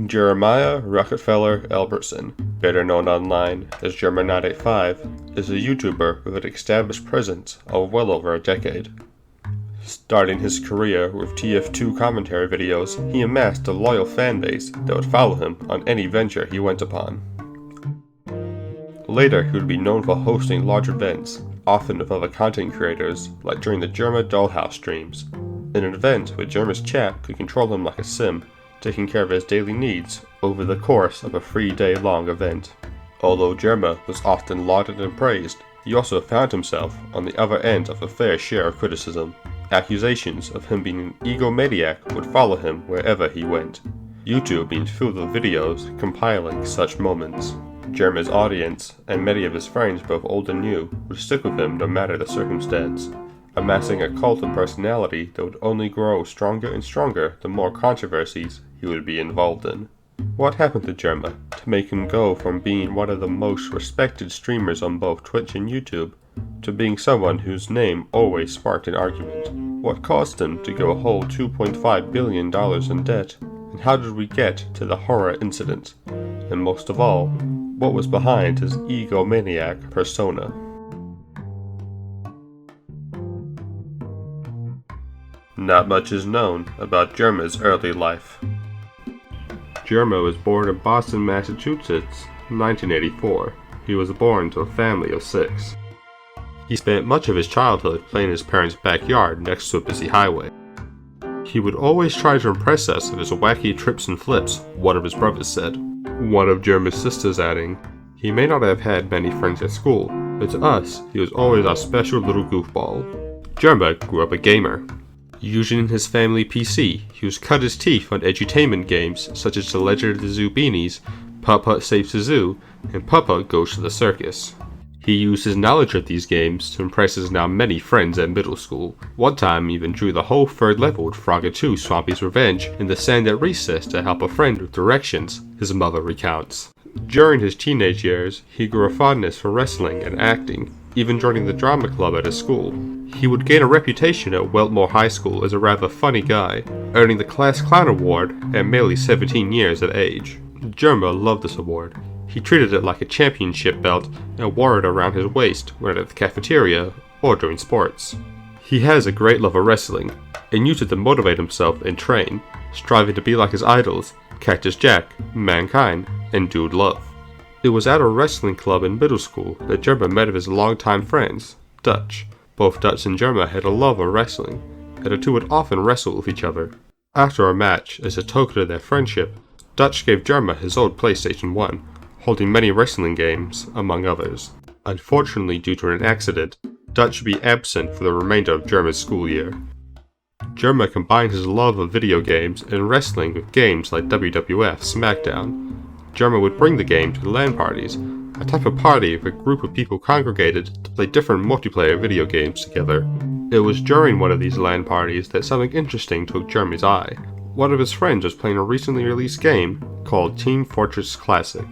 Jeremiah Rockefeller Albertson, better known online as Jerma985, is a YouTuber with an established presence of well over a decade. Starting his career with TF2 commentary videos, he amassed a loyal fanbase that would follow him on any venture he went upon. Later, he would be known for hosting large events, often with other content creators, like during the Jerma Dollhouse streams, an event where Jerma's chat could control him like a sim, taking care of his daily needs over the course of a 3-day-long event. Although Jerma was often lauded and praised, he also found himself on the other end of a fair share of criticism. Accusations of him being an egomaniac would follow him wherever he went, YouTube being filled with videos compiling such moments. Jerma's audience, and many of his friends both old and new, would stick with him no matter the circumstance, amassing a cult of personality that would only grow stronger and stronger the more controversies he would be involved in. What happened to Jerma to make him go from being one of the most respected streamers on both Twitch and YouTube to being someone whose name always sparked an argument? What caused him to go a whole $2.5 billion in debt? And how did we get to the horror incident? And most of all, what was behind his egomaniac persona? Not much is known about Jerma's early life. Jerma was born in Boston, Massachusetts in 1984. He was born to a family of 6. He spent much of his childhood playing in his parents' backyard next to a busy highway. He would always try to impress us with his wacky trips and flips, one of his brothers said. One of Jerma's sisters adding, he may not have had many friends at school, but to us, he was always our special little goofball. Jerma grew up a gamer. Using his family PC, he would cut his teeth on edutainment games such as The Legend of the Zoo Beanies, Putt-Putt Saves the Zoo, and Putt-Putt Goes to the Circus. He used his knowledge of these games to impress his now many friends at middle school. One time even drew the whole 3rd level with Frogger 2 Swampy's Revenge in the sand at recess to help a friend with directions, his mother recounts. During his teenage years, he grew a fondness for wrestling and acting, even joining the drama club at his school. He would gain a reputation at Weltmore High School as a rather funny guy, earning the Class Clown Award at merely 17 years of age. Jerma loved this award. He treated it like a championship belt and wore it around his waist when at the cafeteria or during sports. He has a great love of wrestling and used it to motivate himself and train, striving to be like his idols, Cactus Jack, Mankind, and Dude Love. It was at a wrestling club in middle school that Jerma met his longtime friends, Dutch. Both Dutch and Jerma had a love of wrestling, and the two would often wrestle with each other. After a match, as a token of their friendship, Dutch gave Jerma his old PlayStation 1, holding many wrestling games, among others. Unfortunately, due to an accident, Dutch would be absent for the remainder of Jerma's school year. Jerma combined his love of video games and wrestling with games like WWF SmackDown. Jerma would bring the game to LAN parties, a type of party where a group of people congregated to play different multiplayer video games together. It was during one of these LAN parties that something interesting took Jerma's eye. One of his friends was playing a recently released game called Team Fortress Classic.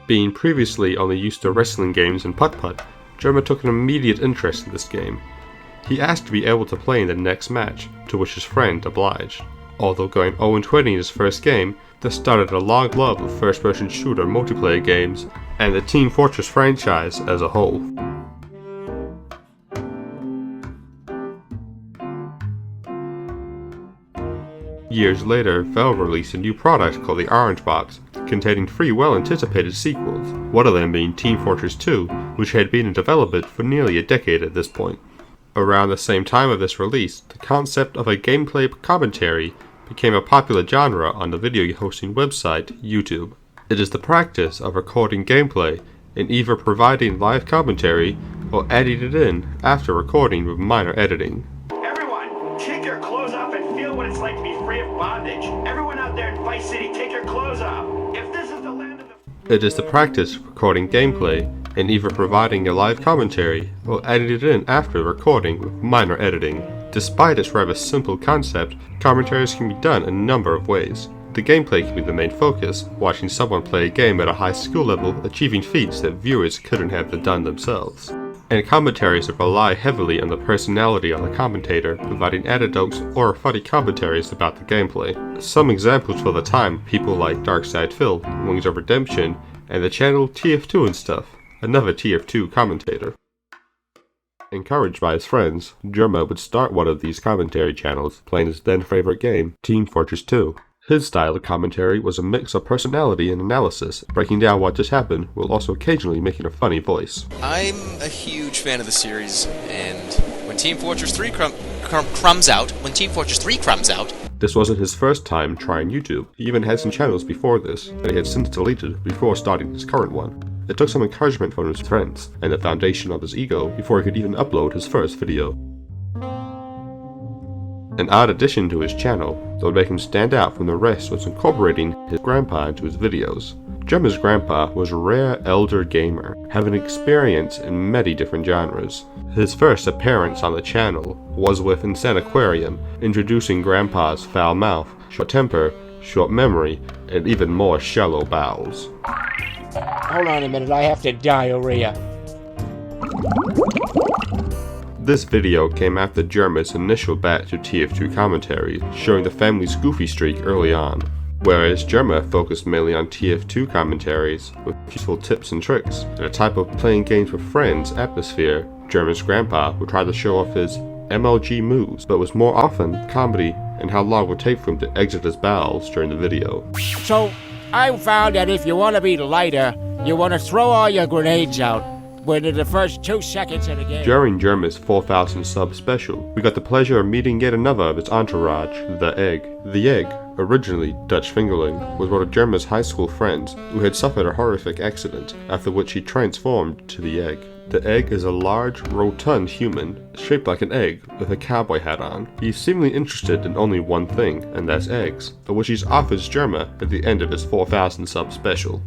Being previously only used to wrestling games and putt-putt, Jerma took an immediate interest in this game. He asked to be able to play in the next match, to which his friend obliged. Although going 0-20 in his first game, this started a long love of first-person shooter multiplayer games and the Team Fortress franchise as a whole. Years later, Valve released a new product called the Orange Box, containing 3 well-anticipated sequels, one of them being Team Fortress 2, which had been in development for nearly a decade at this point. Around the same time of this release, the concept of a gameplay commentary became a popular genre on the video hosting website YouTube. It is the practice of recording gameplay and either providing live commentary or adding it in after recording with minor editing. Everyone, take your clothes off and feel what it's like to be free of bondage. Everyone out there in Vice City, take your clothes off. If this is the land of the... It is the practice of recording gameplay and either providing a live commentary or adding it in after recording with minor editing. Despite its rather simple concept, commentaries can be done in a number of ways. The gameplay can be the main focus, watching someone play a game at a high skill level achieving feats that viewers couldn't have done themselves. and commentaries that rely heavily on the personality of the commentator, providing anecdotes or funny commentaries about the gameplay. Some examples for the time, people like Darkside Phil, Wings of Redemption, and the channel TF2 and Stuff, another TF2 commentator. Encouraged by his friends, Jerma would start one of these commentary channels, playing his then favorite game, Team Fortress 2. His style of commentary was a mix of personality and analysis, breaking down what just happened, while also occasionally making a funny voice. I'm a huge fan of the series, and when Team Fortress 3 crumbs out, this wasn't his first time trying YouTube. He even had some channels before this, that he had since deleted before starting his current one. It took some encouragement from his friends, and the foundation of his ego, before he could even upload his first video. An odd addition to his channel that would make him stand out from the rest was incorporating his grandpa into his videos. Jermas Grandpa was a rare elder gamer, having experience in many different genres. His first appearance on the channel was with Insane Aquarium, introducing Grandpa's foul mouth, short temper, short memory, and even more shallow bowels. Hold on a minute, I have to diarrhea. This video came after Jerma's initial batch of TF2 commentaries, showing the family's goofy streak early on, whereas Jerma focused mainly on TF2 commentaries with useful tips and tricks. In a type of playing games with friends atmosphere, Jerma's grandpa would try to show off his MLG moves, but was more often comedy and how long it would take for him to exit his bowels during the video. So, I found that if you want to be lighter, you want to throw all your grenades out within the first 2 seconds of the game. During Jerma's 4,000 sub special, we got the pleasure of meeting yet another of his entourage, the Egg. The Egg, originally Dutch Fingerling, was one of Jerma's high school friends who had suffered a horrific accident, after which he transformed to the Egg. The Egg is a large, rotund human, shaped like an egg, with a cowboy hat on. He's seemingly interested in only one thing, and that's eggs, which he offers Jerma at the end of his 4,000 sub special.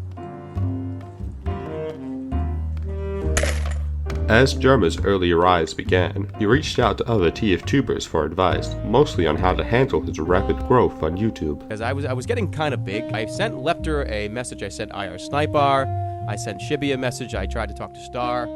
As Jerma's early rise began, he reached out to other TF-tubers for advice, mostly on how to handle his rapid growth on YouTube. Because I was getting kind of big. I sent Lepter a message, I sent IR Sniper, I sent Shibby a message, I tried to talk to Star.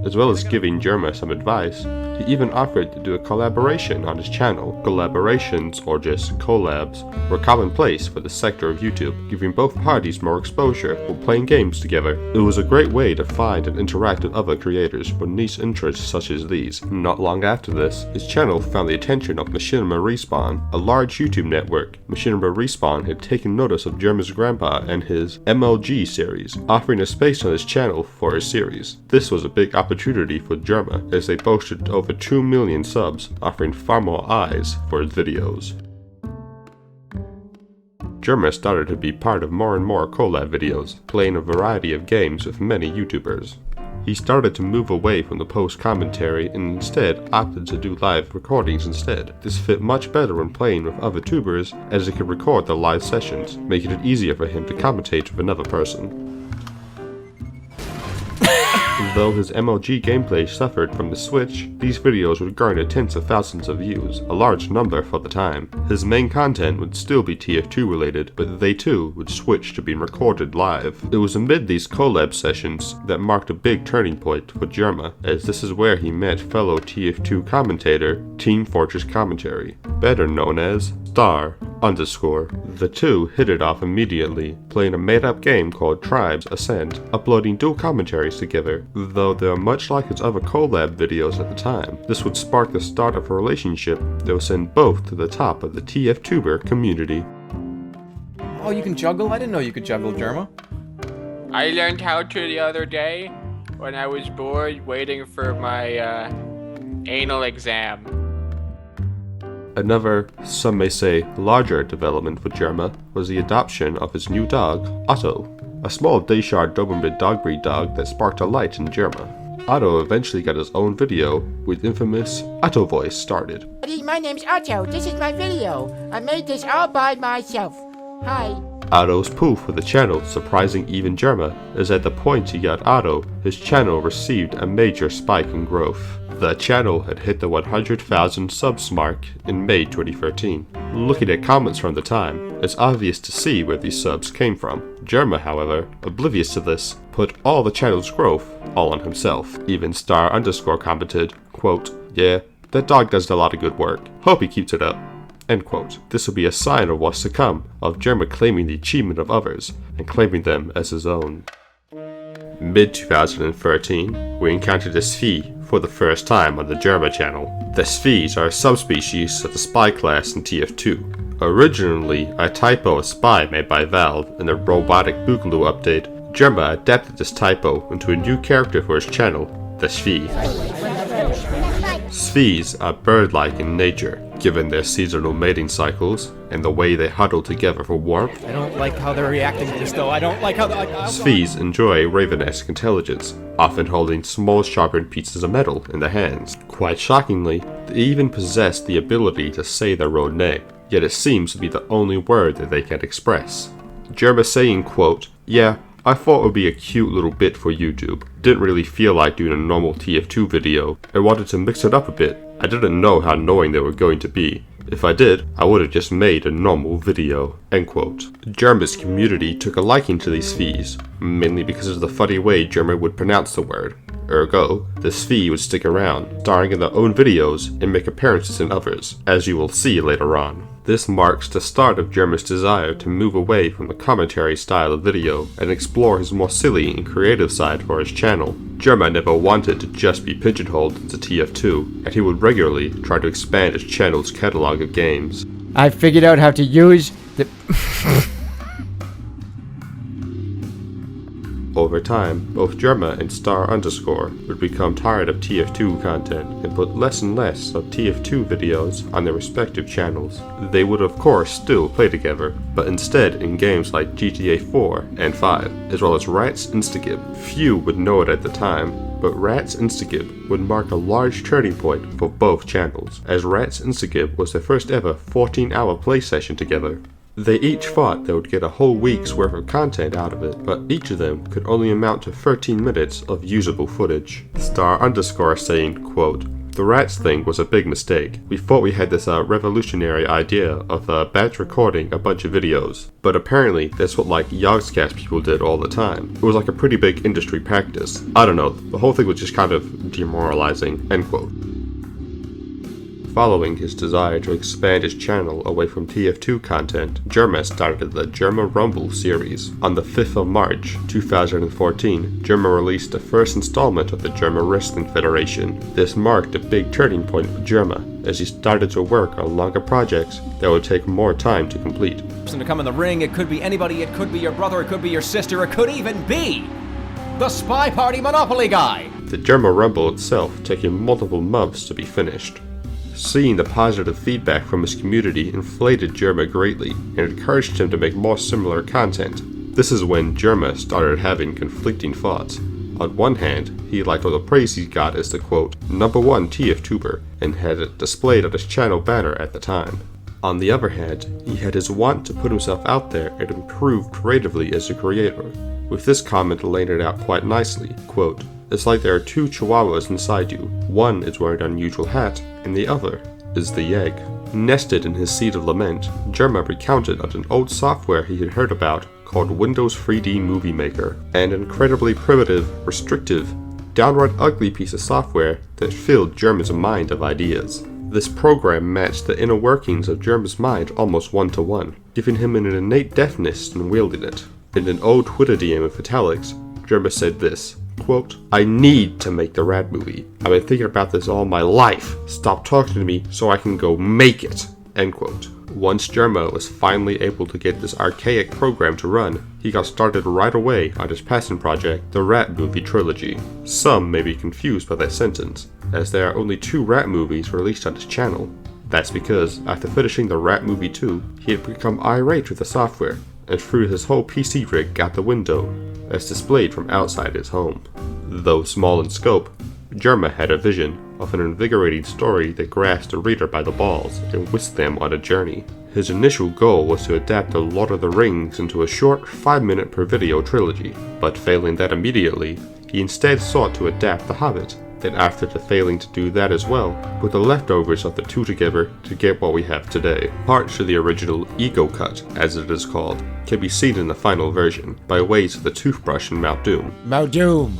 As well as giving Jerma some advice, he even offered to do a collaboration on his channel. Collaborations, or just collabs, were commonplace for the sector of YouTube, giving both parties more exposure while playing games together. It was a great way to find and interact with other creators with niche interests such as these. Not long after this, his channel found the attention of Machinima Respawn, a large YouTube network. Machinima Respawn had taken notice of Jerma's grandpa and his MLG series, offering a space on his channel for his series. This was a big opportunity for Jerma, as they boasted over 2 million subs, offering far more eyes for his videos. Jerma started to be part of more and more collab videos, playing a variety of games with many YouTubers. He started to move away from the post commentary and instead opted to do live recordings instead. This fit much better when playing with other tubers, as he could record the live sessions, making it easier for him to commentate with another person. Though his MLG gameplay suffered from the switch, these videos would garner tens of thousands of views, a large number for the time. His main content would still be TF2 related, but they too would switch to being recorded live. It was amid these collab sessions that marked a big turning point for Jerma, as this is where he met fellow TF2 commentator Team Fortress Commentary, better known as Star_. The two hit it off immediately, playing a made-up game called Tribes Ascent, uploading dual commentaries together. Though they are much like his other collab videos at the time, this would spark the start of a relationship that would send both to the top of the TF-tuber community. Oh, you can juggle? I didn't know you could juggle, Jerma. I learned how to the other day when I was bored waiting for my anal exam. Another, some may say, larger development for Jerma was the adoption of his new dog, Otto, a small Dachshund Doberman dog breed dog that sparked a light in Jerma. Otto eventually got his own video with infamous Otto voice started. My name's Otto, this is my video. I made this all by myself. Hi. Otto's poof for the channel, surprising even Jerma, as at the point he got Otto, his channel received a major spike in growth. The channel had hit the 100,000 subs mark in May 2013. Looking at comments from the time, it's obvious to see where these subs came from. Jerma, however, oblivious to this, put all the channel's growth all on himself. Even Star_ commented, quote, "Yeah, that dog does a lot of good work. Hope he keeps it up." End quote. This will be a sign of what's to come, of Jerma claiming the achievement of others and claiming them as his own. Mid-2013, we encountered a Sphy for the first time on the Jerma channel. The Sphys are a subspecies of the spy class in TF2. Originally a typo of spy made by Valve in the Robotic Boogaloo update, Jerma adapted this typo into a new character for his channel, the Sphy. Sphys are bird-like in nature, given their seasonal mating cycles and the way they huddle together for warmth. I don't like how they're reacting to this, though. I don't like how they're... Sphys enjoy raven-esque intelligence, often holding small sharpened pieces of metal in their hands. Quite shockingly, they even possess the ability to say their own name, yet it seems to be the only word that they can express. Jerma saying, quote, "Yeah, I thought it would be a cute little bit for YouTube. Didn't really feel like doing a normal TF2 video. I wanted to mix it up a bit. I didn't know how annoying they were going to be. If I did, I would have just made a normal video." End quote. Jerma's community took a liking to these Sphys, mainly because of the funny way Jerma would pronounce the word. Ergo, the Sphy would stick around, starring in their own videos and make appearances in others, as you will see later on. This marks the start of Jerma's desire to move away from the commentary style of video and explore his more silly and creative side for his channel. Jerma never wanted to just be pigeonholed into TF2, and he would regularly try to expand his channel's catalog of games. I figured out how to use the... Over time, both Jerma and Star_ would become tired of TF2 content and put less and less of TF2 videos on their respective channels. They would of course still play together, but instead in games like GTA 4 and 5, as well as Rat's Instagib. Few would know it at the time, but Rat's Instagib would mark a large turning point for both channels, as Rat's Instagib was their first ever 14-hour play session together. They each thought they would get a whole week's worth of content out of it, but each of them could only amount to 13 minutes of usable footage. Star_ saying, quote, "The rats thing was a big mistake. We thought we had this revolutionary idea of batch recording a bunch of videos, but apparently that's what like Yogscast people did all the time. It was like a pretty big industry practice. I don't know, the whole thing was just kind of demoralizing." End quote. Following his desire to expand his channel away from TF2 content, Jerma started the Jerma Rumble series. On the 5th of March 2014, Jerma released the first installment of the Jerma Wrestling Federation. This marked a big turning point for Jerma, as he started to work on longer projects that would take more time to complete. To come in the ring, it could be anybody, it could be your brother, it could be your sister, it could even be the Spy Party Monopoly guy! The Jerma Rumble itself taking multiple months to be finished. Seeing the positive feedback from his community inflated Jerma greatly and encouraged him to make more similar content. This is when Jerma started having conflicting thoughts. On one hand, he liked all the praise he got as the quote, #1 TF-tuber, and had it displayed on his channel banner at the time. On the other hand, he had his want to put himself out there and improve creatively as a creator. With this comment laying it out quite nicely, quote, "It's like there are two chihuahuas inside you. One is wearing an unusual hat, and the other is the egg." Nested in his seat of lament, Jerma recounted of an old software he had heard about called Windows 3D Movie Maker, an incredibly primitive, restrictive, downright ugly piece of software that filled Jerma's mind of ideas. This program matched the inner workings of Jerma's mind almost one-to-one, giving him an innate deftness in wielding it. In an old Twitter DM with italics, Jerma said this, quote, "I need to make the Rad movie. I've been thinking about this all my life. Stop talking to me so I can go make it." End quote. Once Jerma was finally able to get this archaic program to run, he got started right away on his passion project, the Rat Movie Trilogy. Some may be confused by that sentence, as there are only 2 Rat movies released on his channel. That's because, after finishing the Rat Movie 2, he had become irate with the software, and threw his whole PC rig out the window, as displayed from outside his home. Though small in scope, Jerma had a vision of an invigorating story that grasped the reader by the balls and whisked them on a journey. His initial goal was to adapt The Lord of the Rings into a short 5-minute per video trilogy, but failing that immediately, he instead sought to adapt The Hobbit, and after the failing to do that as well, put the leftovers of the two together to get what we have today. Parts of the original Ego Cut, as it is called, can be seen in the final version, by ways of the toothbrush in Mount Doom. Mount Doom.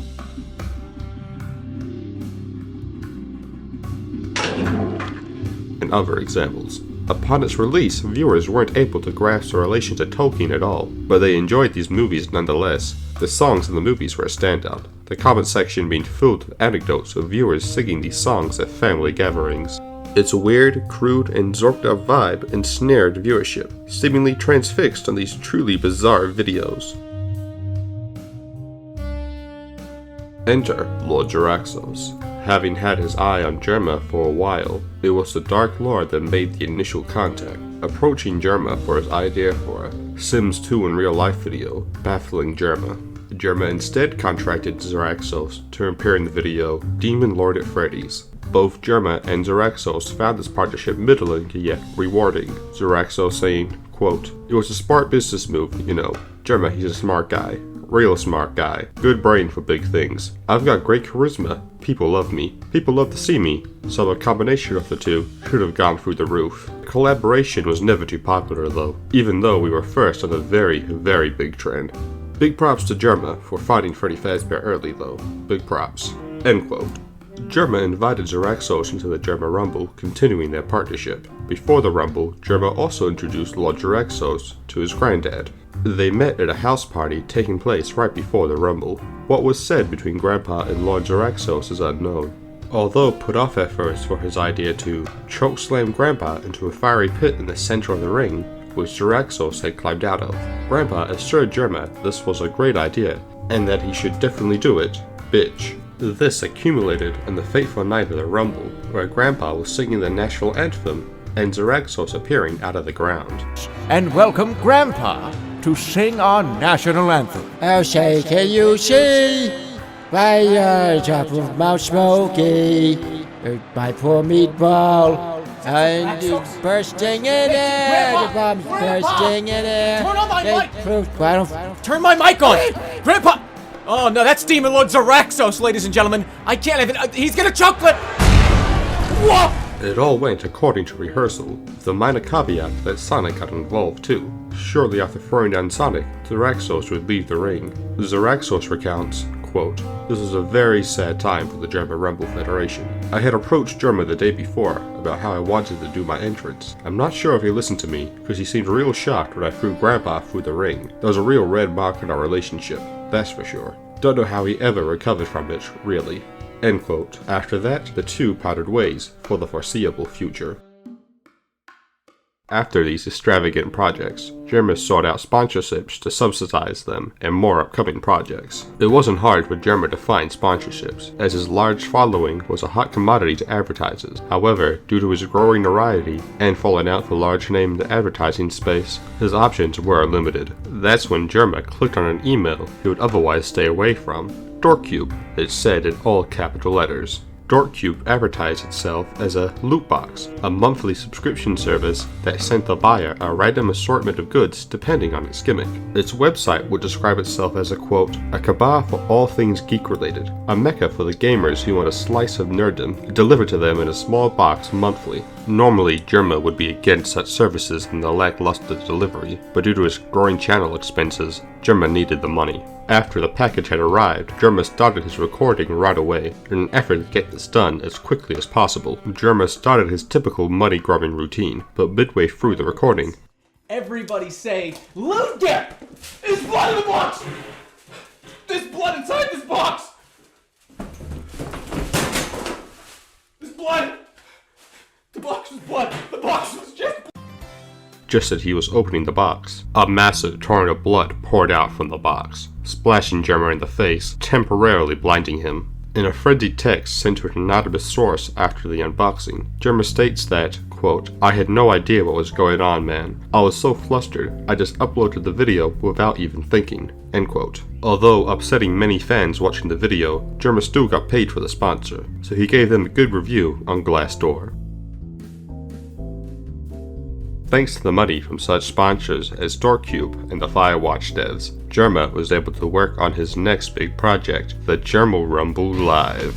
And other examples. Upon its release, viewers weren't able to grasp the relation to Tolkien at all, but they enjoyed these movies nonetheless. The songs in the movies were a standout, the comment section being filled with anecdotes of viewers singing these songs at family gatherings. Its weird, crude, and zorked up vibe ensnared viewership, seemingly transfixed on these truly bizarre videos. Enter Lord Jaraxxos. Having had his eye on Jerma for a while, it was the Dark Lord that made the initial contact, approaching Jerma for his idea for a Sims 2 in real life video, baffling Jerma. Jerma instead contracted Jaraxxos to appear in the video Demon Lord at Freddy's. Both Jerma and Jaraxxos found this partnership middling yet rewarding, Jaraxxos saying, quote, "It was a smart business move, you know. Jerma, he's a smart guy. Real smart guy. Good brain for big things. I've got great charisma. People love me. People love to see me. So a combination of the two should have gone through the roof." The collaboration was never too popular though, even though we were first on a very, very big trend. Big props to Jerma for finding Freddy Fazbear early though. Big props. End quote. Jerma invited Jaraxxos into the Jerma Rumble, continuing their partnership. Before the Rumble, Jerma also introduced Lord Jaraxxos to his granddad. They met at a house party taking place right before the Rumble. What was said between Grandpa and Lord Jaraxxos is unknown. Although put off at first for his idea to chokeslam Grandpa into a fiery pit in the center of the ring, which Jaraxxos had climbed out of, Grandpa assured Jerma this was a great idea, and that he should definitely do it, bitch. This accumulated on the fateful night of the Rumble, where Grandpa was singing the national anthem, and Jaraxxos appearing out of the ground. And welcome Grandpa to sing our national anthem. Oh, say, can you see by top of Mount Smoky, my poor meatball, and it's bursting in air, the bomb's bursting in air. Turn on my mic! Turn my mic on! Grandpa! Oh no, that's Demon Lord Jaraxxos, ladies and gentlemen. I can't even. He's gonna chocolate! Whoa! It all went according to rehearsal, with the minor caveat that Sonic got involved too. Shortly after throwing down Sonic, Jaraxxos would leave the ring. Jaraxxos recounts, quote, "This was a very sad time for the Jerma Rumble Federation. I had approached Jerma the day before about how I wanted to do my entrance. I'm not sure if he listened to me, because he seemed real shocked when I threw Grandpa through the ring. There was a real red mark in our relationship, that's for sure. Don't know how he ever recovered from it, really." End quote. After that, the two parted ways for the foreseeable future. After these extravagant projects, Jerma sought out sponsorships to subsidize them and more upcoming projects. It wasn't hard for Jerma to find sponsorships, as his large following was a hot commodity to advertisers. However, due to his growing notoriety and falling out for large name in the advertising space, his options were limited. That's when Jerma clicked on an email he would otherwise stay away from. Dorkcube, it said in all capital letters. Dorkcube advertised itself as a loot box, a monthly subscription service that sent the buyer a random assortment of goods depending on its gimmick. Its website would describe itself as a quote, "a cabal for all things geek related, a mecca for the gamers who want a slice of nerddom delivered to them in a small box monthly." Normally, Jerma would be against such services and the lackluster delivery, but due to its growing channel expenses, Jerma needed the money. After the package had arrived, Jerma started his recording right away. In an effort to get this done as quickly as possible, Jerma started his typical money-grubbing routine, but midway through the recording, Everybody say, "Loot there! There's blood in the box! There's blood inside this box! There's blood! The box was blood! The box was just as he was opening the box, a massive torrent of blood poured out from the box, splashing Jerma in the face, temporarily blinding him. In a frenzied text sent to an anonymous source after the unboxing, Jerma states that, quote, "I had no idea what was going on, man. I was so flustered, I just uploaded the video without even thinking." End quote. Although upsetting many fans watching the video, Jerma still got paid for the sponsor, so he gave them a good review on Glassdoor. Thanks to the money from such sponsors as Dorkcube and the Firewatch devs, Jerma was able to work on his next big project, the Jerma Rumble Live.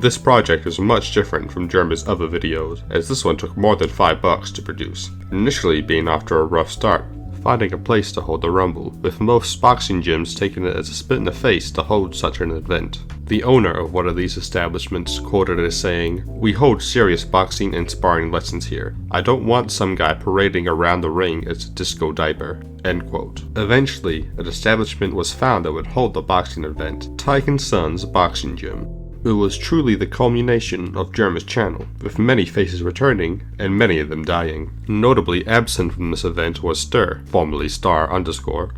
This project is much different from Jerma's other videos, as this one took more than $5 to produce, initially being after a rough start, finding a place to hold the Rumble, with most boxing gyms taking it as a spit in the face to hold such an event. The owner of one of these establishments quoted as saying, "We hold serious boxing and sparring lessons here. I don't want some guy parading around the ring as a disco diaper." End quote. Eventually, an establishment was found that would hold the boxing event, Tyke & Sons Boxing Gym. It was truly the culmination of Jerma's channel, with many faces returning, and many of them dying. Notably absent from this event was Stir, formerly Star_,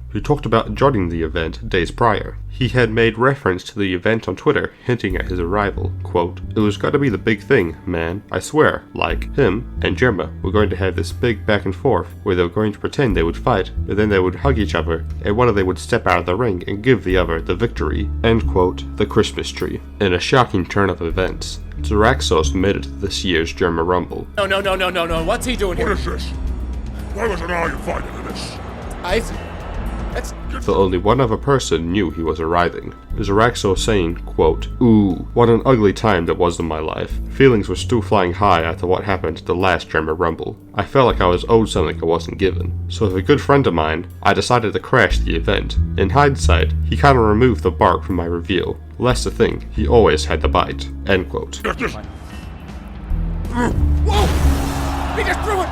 who talked about joining the event days prior. He had made reference to the event on Twitter, hinting at his arrival. Quote, "It was gotta be the big thing, man. I swear, like, him and Jerma were going to have this big back and forth, where they were going to pretend they would fight, but then they would hug each other, and one of them would step out of the ring and give the other the victory." End quote. The Christmas tree. In a shocking turn of events, Zaraxos made it to this year's Jerma Rumble. No, what's he doing here? What is this? Why wasn't I invited to this? That's... Though only one other person knew he was arriving. Zaraxos saying, quote, "Ooh, what an ugly time that was in my life. Feelings were still flying high after what happened at the last Jerma Rumble. I felt like I was owed something I wasn't given. So with a good friend of mine, I decided to crash the event. In hindsight, he kinda removed the bark from my reveal. Less to think, he always had the bite." End quote. Whoa! He just threw it!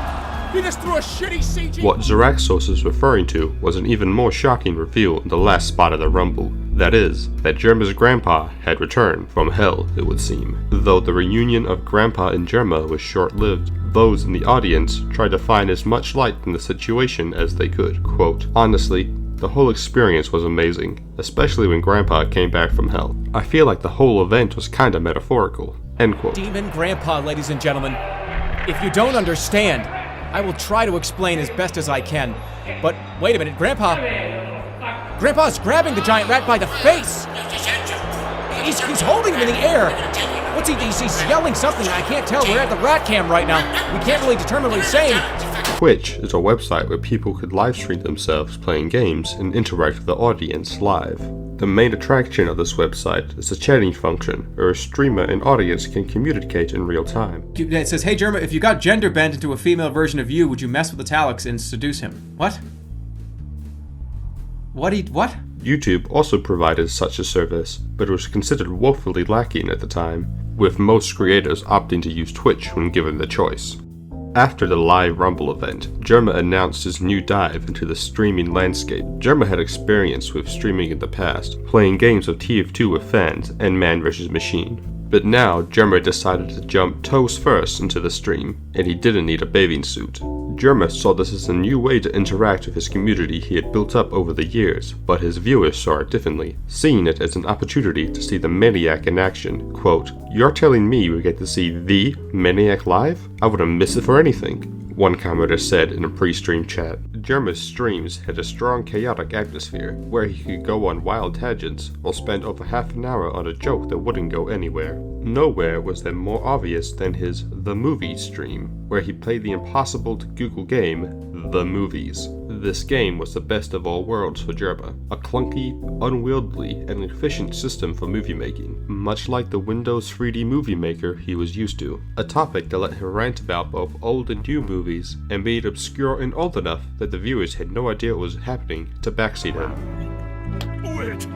He just threw a shitty CG! What Zaraxos is referring to was an even more shocking reveal in the last spot of the Rumble. That is, that Jerma's grandpa had returned from hell, it would seem. Though the reunion of Grandpa and Jerma was short-lived, those in the audience tried to find as much light in the situation as they could. Quote, "Honestly, the whole experience was amazing, especially when Grandpa came back from hell. I feel like the whole event was kinda metaphorical." End quote. Demon Grandpa, ladies and gentlemen. If you don't understand, I will try to explain as best as I can. But wait a minute, Grandpa's grabbing the giant rat by the face! He's holding him in the air! What's he's yelling something, I can't tell. We're at the rat cam right now. We can't really determine what he's saying. Twitch is a website where people could live stream themselves playing games and interact with the audience live. The main attraction of this website is the chatting function, where a streamer and audience can communicate in real time. It says, "Hey Jerma, if you got gender bent into a female version of you, would you mess with Italics and seduce him?" What? What? YouTube also provided such a service, but it was considered woefully lacking at the time, with most creators opting to use Twitch when given the choice. After the live Rumble event, Jerma announced his new dive into the streaming landscape. Jerma had experience with streaming in the past, playing games of TF2 with fans and Man vs. Machine. But now, Jerma decided to jump toes first into the stream, and he didn't need a bathing suit. Jerma saw this as a new way to interact with his community he had built up over the years, but his viewers saw it differently, seeing it as an opportunity to see the Maniac in action. Quote, "You're telling me we get to see the Maniac live? I wouldn't miss it for anything," one commenter said in a pre-stream chat. Jerma's streams had a strong chaotic atmosphere, where he could go on wild tangents, or spend over half an hour on a joke that wouldn't go anywhere. Nowhere was that more obvious than his The Movies stream, where he played the impossible to Google game, The Movies. This game was the best of all worlds for Jerma, a clunky, unwieldy, and efficient system for movie making, much like the Windows 3D Movie Maker he was used to. A topic that let him rant about both old and new movies, and made obscure and old enough that the viewers had no idea what was happening to backseat him. Wait,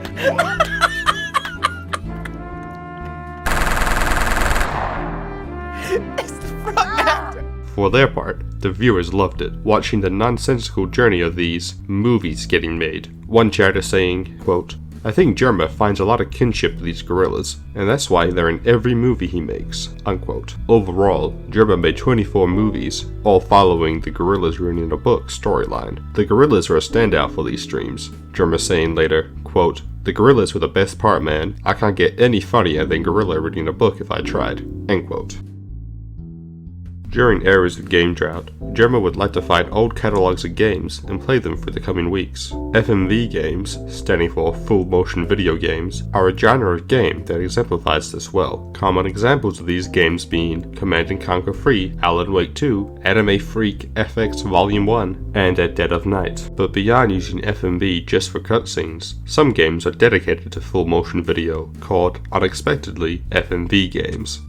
For their part, the viewers loved it, watching the nonsensical journey of these movies getting made. One chatter saying, quote, "I think Jerma finds a lot of kinship with these gorillas, and that's why they're in every movie he makes," unquote. Overall, Jerma made 24 movies, all following the gorillas reading a book storyline. The gorillas were a standout for these streams, Jerma saying later, quote, "The gorillas were the best part, man. I can't get any funnier than gorilla reading a book if I tried," end quote. During eras of game drought, Jerma would like to find old catalogs of games and play them for the coming weeks. FMV Games, standing for Full Motion Video Games, are a genre of game that exemplifies this well. Common examples of these games being Command & Conquer Free, Alan Wake 2, Anime Freak FX Volume 1, and At Dead of Night. But beyond using FMV just for cutscenes, some games are dedicated to full motion video, called, unexpectedly, FMV Games.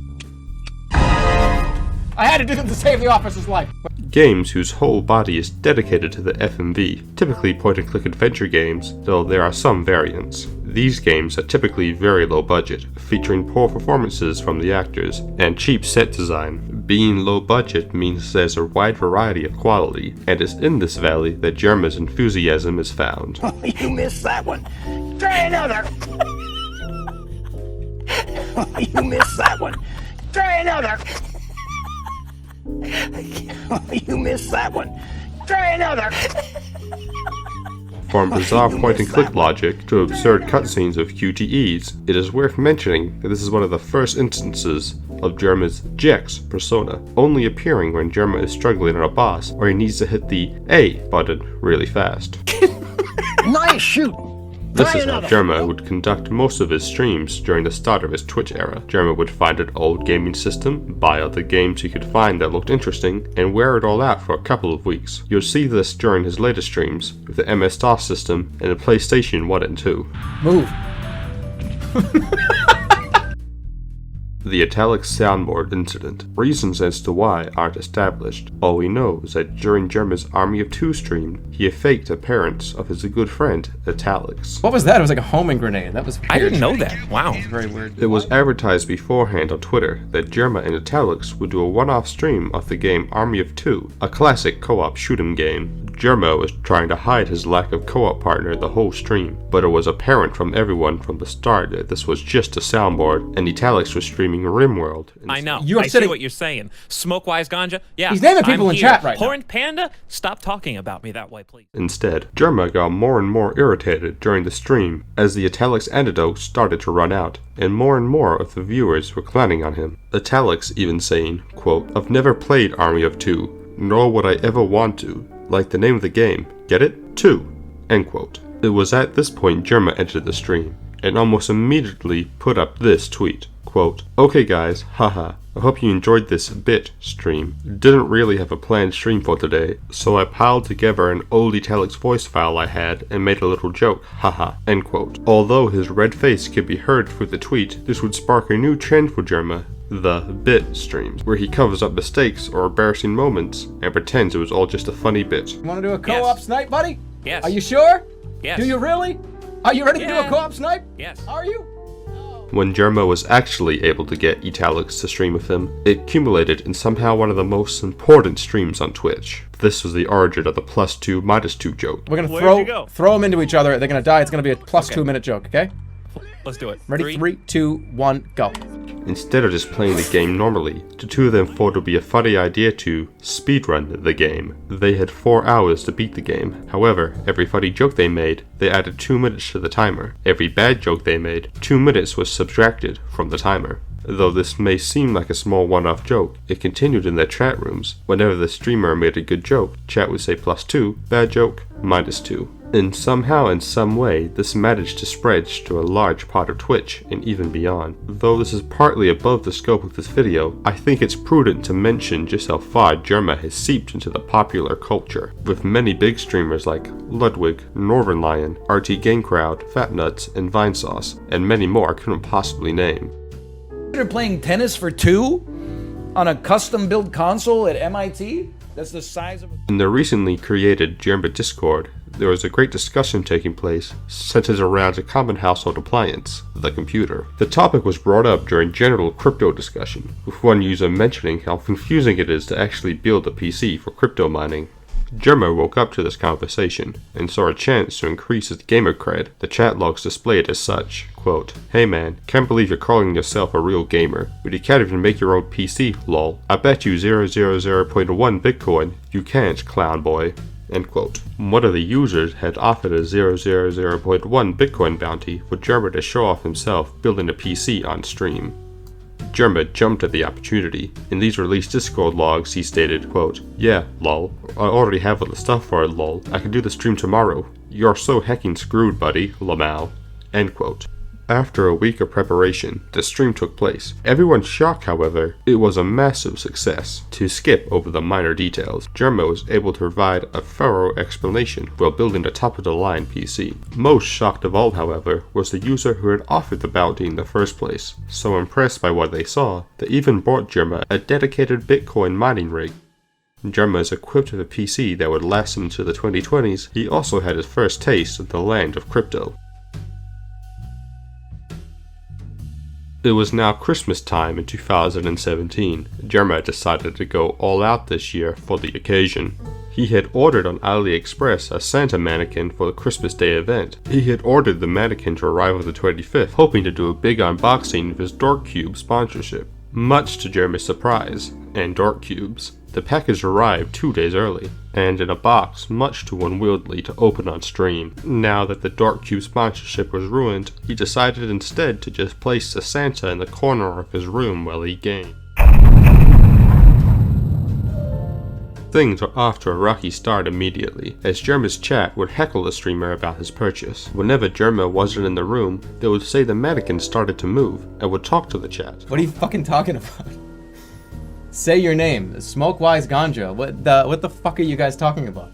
I had to do them to save the officer's life. Games whose whole body is dedicated to the FMV, typically point-and-click adventure games, though there are some variants. These games are typically very low budget, featuring poor performances from the actors, and cheap set design. Being low budget means there's a wide variety of quality, and it's in this valley that Jerma's enthusiasm is found. You missed that one. Try another. You missed that one. Try another. You missed that one. Try another. From bizarre point-and-click logic to absurd cutscenes of QTEs, it is worth mentioning that this is one of the first instances of Jerma's Jex persona, only appearing when Jerma is struggling on a boss or he needs to hit the A button really fast. Nice shoot. This is how Jerma would conduct most of his streams during the start of his Twitch era. Jerma would find an old gaming system, buy other games he could find that looked interesting, and wear it all out for a couple of weeks. You'll see this during his later streams with the MS-DOS system and the PlayStation 1 and 2. Move. The Italic soundboard incident. Reasons as to why aren't established. All we know is that during Jerma's Army of Two stream, he faked appearance of his good friend, Italics. What was that? It was like a homing grenade. That was weird. I didn't know that. Wow. Very weird. It was advertised beforehand on Twitter that Jerma and Italics would do a one-off stream of the game Army of Two, a classic co-op shoot-'em game. Jerma was trying to hide his lack of co-op partner the whole stream, but it was apparent from everyone from the start that this was just a soundboard, and Italics was streaming RimWorld. I know. You're I see what you're saying. Smokewise Ganja? Yeah. He's naming people I'm in here. chat right now. Horned Panda? Stop talking about me that way, please. Instead, Jerma got more and more irritated during the stream as the Italics antidote started to run out, and more of the viewers were clowning on him. Italics even saying, quote, "I've never played Army of Two, nor would I ever want to. Like the name of the game, get it? Two." End quote. It was at this point Jerma entered the stream, and almost immediately put up this tweet, quote, "Okay guys, haha, I hope you enjoyed this bit stream. Didn't really have a planned stream for today, so I piled together an old Italics voice file I had and made a little joke, haha." End quote. Although his red face could be heard through the tweet, this would spark a new trend for Jerma, the bit streams, where he covers up mistakes or embarrassing moments and pretends it was all just a funny bit. You want to do a co-op snipe, buddy? Yes. Are you sure? Yes. Do you really? Are you ready to do a Yeah. co-op snipe? Yes. Are you? When Jerma was actually able to get Italics to stream with him, it accumulated in somehow one of the most important streams on Twitch. This was the origin of the +2 -2 joke. We're gonna Where'd you go? throw them into each other. They're gonna die. It's gonna be a +2 minute joke. Okay? Let's do it. Ready? 3, 2, 1, go. Instead of just playing the game normally, the two of them thought it would be a funny idea to speedrun the game. They had 4 hours to beat the game. However, every funny joke they made, they added 2 minutes to the timer. Every bad joke they made, 2 minutes was subtracted from the timer. Though this may seem like a small one-off joke, it continued in their chat rooms. Whenever the streamer made a good joke, chat would say +2, bad joke, -2. And somehow, in some way, this managed to spread to a large part of Twitch and even beyond. Though this is partly above the scope of this video, I think it's prudent to mention just how far Jerma has seeped into the popular culture, with many big streamers like Ludwig, Northern Lion, RT Gamecrowd, Fatnuts, and Vinesauce, and many more I couldn't possibly name. They're playing tennis for 2 on a custom-built console at MIT? That's the size of a... In the recently created Jerma Discord, there was a great discussion taking place centered around a common household appliance, the computer. The topic was brought up during general crypto discussion, with one user mentioning how confusing it is to actually build a PC for crypto mining. Jerma woke up to this conversation and saw a chance to increase his gamer cred. The chat logs displayed as such, quote, "Hey man, can't believe you're calling yourself a real gamer, but you can't even make your own PC, lol. I bet you 0.1 Bitcoin. You can't, clown boy." End quote. One of the users had offered a 0.1 Bitcoin bounty for Jerma to show off himself building a PC on stream. Jerma jumped at the opportunity. In these released Discord logs, he stated, quote, "Yeah, lol. I already have all the stuff for it, lol. I can do the stream tomorrow. You're so hecking screwed, buddy, lamau." End quote. After a week of preparation, the stream took place. Everyone's shocked, however, it was a massive success. To skip over the minor details, Jerma was able to provide a thorough explanation while building the top-of-the-line PC. Most shocked of all, however, was the user who had offered the bounty in the first place. So impressed by what they saw, they even bought Jerma a dedicated Bitcoin mining rig. Jerma is equipped with a PC that would last him into the 2020s. He also had his first taste of the land of crypto. It was now Christmas time in 2017. Jerma decided to go all out this year for the occasion. He had ordered on AliExpress a Santa mannequin for the Christmas Day event. He had ordered the mannequin to arrive on the 25th, hoping to do a big unboxing of his DorkCube sponsorship. Much to Jerma's surprise, and DorkCube's, the package arrived 2 days early, and in a box much too unwieldy to open on stream. Now that the DorkCube sponsorship was ruined, he decided instead to just place the Santa in the corner of his room while he gamed. Things were off to a rocky start immediately, as Jerma's chat would heckle the streamer about his purchase. Whenever Jerma wasn't in the room, they would say the mannequin started to move, and would talk to the chat. What are you fucking talking about? Say your name. Smokewise Ganja. What the fuck are you guys talking about?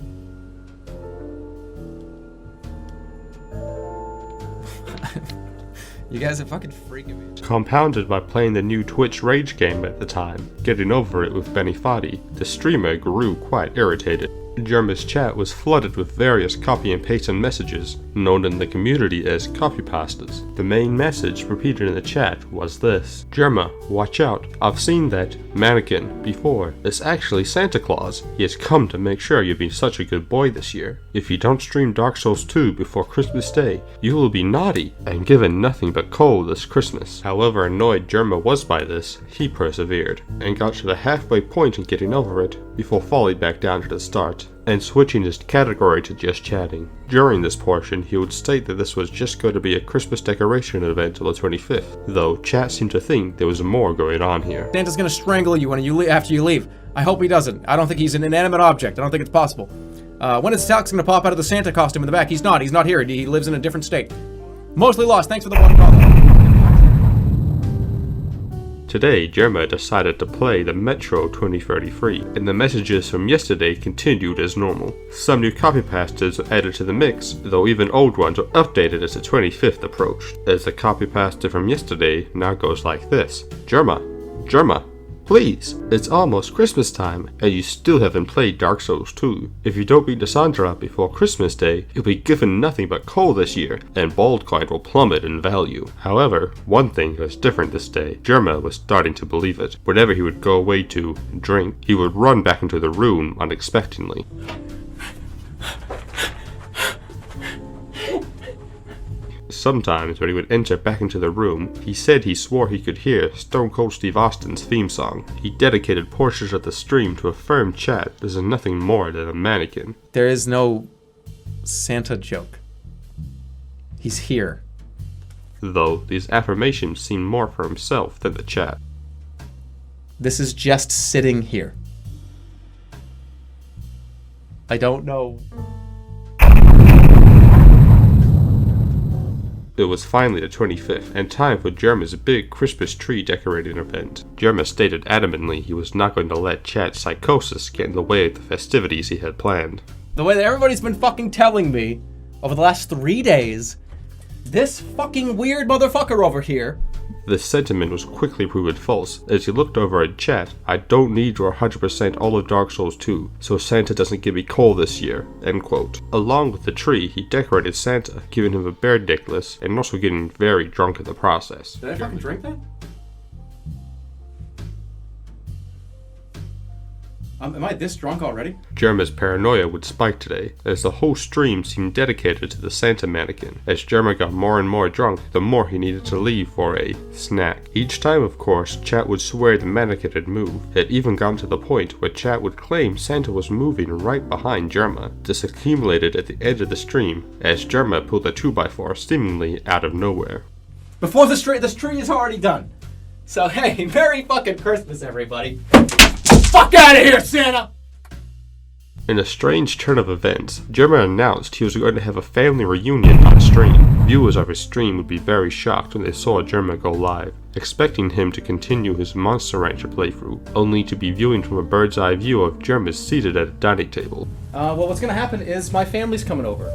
You guys are fucking freaking me. Compounded by playing the new Twitch Rage game at the time, getting over it with Benny Foddy, the streamer grew quite irritated. Jerma's chat was flooded with various copy and paste messages, known in the community as copypastas. The main message repeated in the chat was this: "Jerma, watch out, I've seen that mannequin before. It's actually Santa Claus. He has come to make sure you've been such a good boy this year. If you don't stream Dark Souls 2 before Christmas Day, you will be naughty and given nothing but coal this Christmas." However annoyed Jerma was by this, he persevered, and got to the halfway point in getting over it, before falling back down to the start, and switching his category to just chatting. During this portion, he would state that this was just going to be a Christmas decoration event on the 25th, though chat seemed to think there was more going on here. Santa's gonna strangle you after you leave. I hope he doesn't. I don't think he's an inanimate object. I don't think it's possible. When is Alex gonna pop out of the Santa costume in the back? He's not here. He lives in a different state. Mostly lost. Thanks for the $1. Today, Jerma decided to play the Metro 2033, and the messages from yesterday continued as normal. Some new copypastas were added to the mix, though even old ones were updated as the 25th approached, as the copypasta from yesterday now goes like this: "Jerma, please, it's almost Christmas time, and you still haven't played Dark Souls 2. If you don't beat Cassandra before Christmas Day, you'll be given nothing but coal this year, and Baldcoin will plummet in value." However, one thing was different this day. Jerma was starting to believe it. Whenever he would go away to drink, he would run back into the room unexpectedly. Sometimes when he would enter back into the room, he said he swore he could hear Stone Cold Steve Austin's theme song. He dedicated portions of the stream to affirm chat this is nothing more than a mannequin. There is no Santa joke. He's here. Though these affirmations seem more for himself than the chat. This is just sitting here. I don't know. It was finally the 25th, and time for Jerma's big Christmas tree decorating event. Jerma stated adamantly he was not going to let chat's psychosis get in the way of the festivities he had planned. The way that everybody's been fucking telling me over the last 3 days, this fucking weird motherfucker over here. This sentiment was quickly proven false. As he looked over at chat, "I don't need your 100% all of Dark Souls 2, so Santa doesn't give me coal this year," end quote. Along with the tree, he decorated Santa, giving him a bear necklace, and also getting very drunk in the process. Did I fucking drink that? Am I this drunk already? Jerma's paranoia would spike today, as the whole stream seemed dedicated to the Santa mannequin. As Jerma got more and more drunk, the more he needed to leave for a snack. Each time, of course, chat would swear the mannequin had moved. It even got to the point where chat would claim Santa was moving right behind Jerma. This accumulated at the end of the stream, as Jerma pulled a 2x4 seemingly out of nowhere. Before this tree is already done. So hey, Merry fucking Christmas, everybody. Fuck out of here, Santa! In a strange turn of events, Jerma announced he was going to have a family reunion on stream. Viewers of his stream would be very shocked when they saw Jerma go live, expecting him to continue his Monster Rancher playthrough, only to be viewing from a bird's eye view of Jerma seated at a dining table. Well, what's gonna happen is my family's coming over.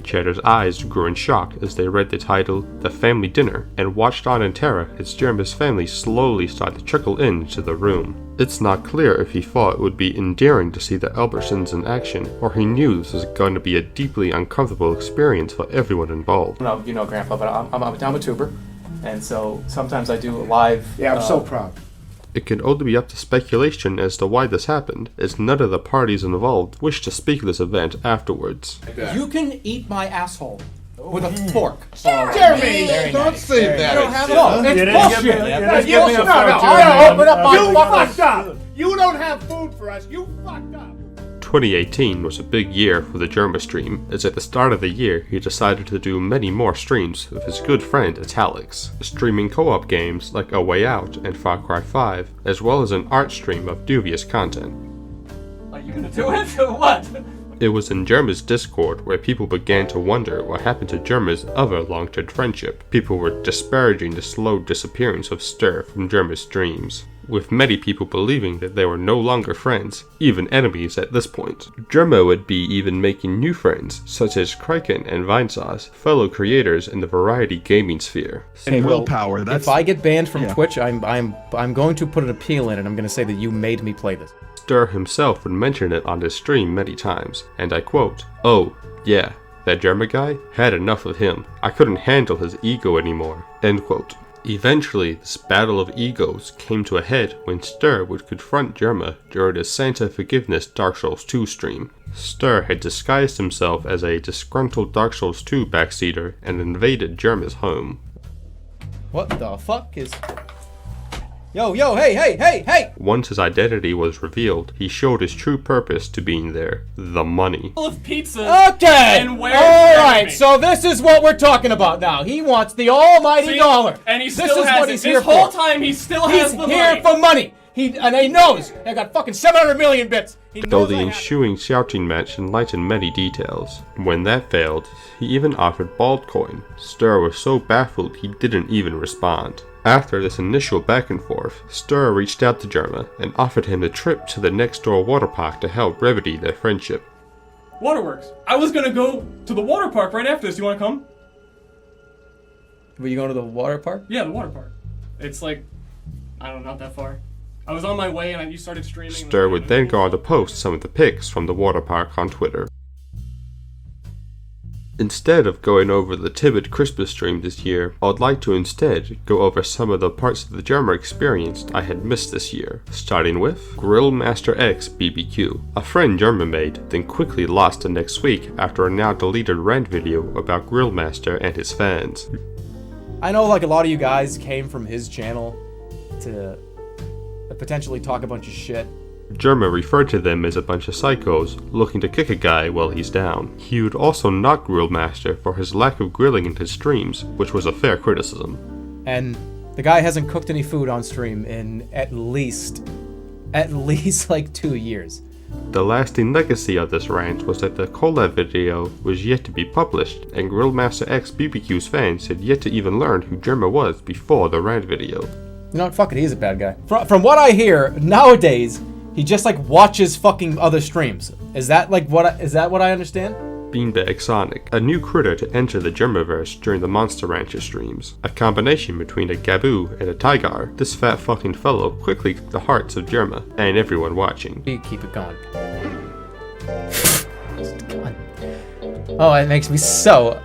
Cheddar's eyes grew in shock as they read the title, The Family Dinner, and watched on in terror as Jerma's family slowly started to trickle into the room. It's not clear if he thought it would be endearing to see the Albertsons in action, or he knew this was going to be a deeply uncomfortable experience for everyone involved. No, you know, Grandpa, but I'm a tuber, and so sometimes I do a live. Yeah, I'm so proud. It can only be up to speculation as to why this happened, as none of the parties involved wished to speak of this event afterwards. You can eat my asshole with a fork. Jeremy, don't say that. I don't have it's bullshit. That's bullshit. No, I open up my fucked up. You don't have food for us. You fucked up. 2018 was a big year for the Jerma stream, as at the start of the year he decided to do many more streams with his good friend Italix, streaming co-op games like A Way Out and Far Cry 5, as well as an art stream of dubious content. Are you gonna do it or what? It was in Jerma's Discord where people began to wonder what happened to Jerma's other long-term friendship. People were disparaging the slow disappearance of Stir from Jerma's streams, with many people believing that they were no longer friends, even enemies at this point. Jerma would be even making new friends, such as Kraken and Vinesauce, fellow creators in the variety gaming sphere. Hey, willpower. That's... If I get banned from Twitch, I'm going to put an appeal in, and I'm going to say that you made me play this. Stir himself would mention it on his stream many times, and I quote, "Oh, yeah, that Jerma guy? Had enough of him. I couldn't handle his ego anymore." End quote. Eventually, this battle of egos came to a head when Stir would confront Jerma during his Santa Forgiveness Dark Souls 2 stream. Stir had disguised himself as a disgruntled Dark Souls 2 backseater and invaded Jerma's home. What the fuck is... Yo, hey! Once his identity was revealed, he showed his true purpose to being there, the money. Of pizza. Okay! Alright, so this is what we're talking about now. He wants the almighty dollar. And he still has it. This whole time he still has the money. He's here for money. And he knows. I got fucking 700 million bits. Though the ensuing shouting match enlightened many details. When that failed, he even offered Bald Coin. Stir was so baffled he didn't even respond. After this initial back and forth, Stir reached out to Jerma and offered him a trip to the next door water park to help remedy their friendship. Waterworks. I was gonna go to the water park right after this. You wanna come? Were you going to the water park? Yeah, the water park. It's like, I don't know, not that far. I was on my way and you started streaming. Stir would then go on to post some of the pics from the water park on Twitter. Instead of going over the timid Christmas stream this year, I'd like to instead go over some of the parts of the Jerma experience I had missed this year, starting with Grill Master X BBQ, a friend Jerma made, then quickly lost the next week after a now deleted rant video about Grill Master and his fans. I know like a lot of you guys came from his channel to potentially talk a bunch of shit. Jerma referred to them as a bunch of psychos looking to kick a guy while he's down. He would also knock Grill Master for his lack of grilling in his streams, which was a fair criticism. And the guy hasn't cooked any food on stream in at least like 2 years. The lasting legacy of this rant was that the collab video was yet to be published, and Grill Master X BBQ's fans had yet to even learn who Jerma was before the rant video. You know what, fuck it, he's a bad guy. From what I hear, nowadays, he just like watches fucking other streams. Is that what I understand? Beanbag Sonic, a new critter to enter the Jermaverse during the Monster Rancher streams. A combination between a Gaboo and a Tygar, this fat fucking fellow quickly took the hearts of Jerma and everyone watching. Keep it going. Oh, it makes me so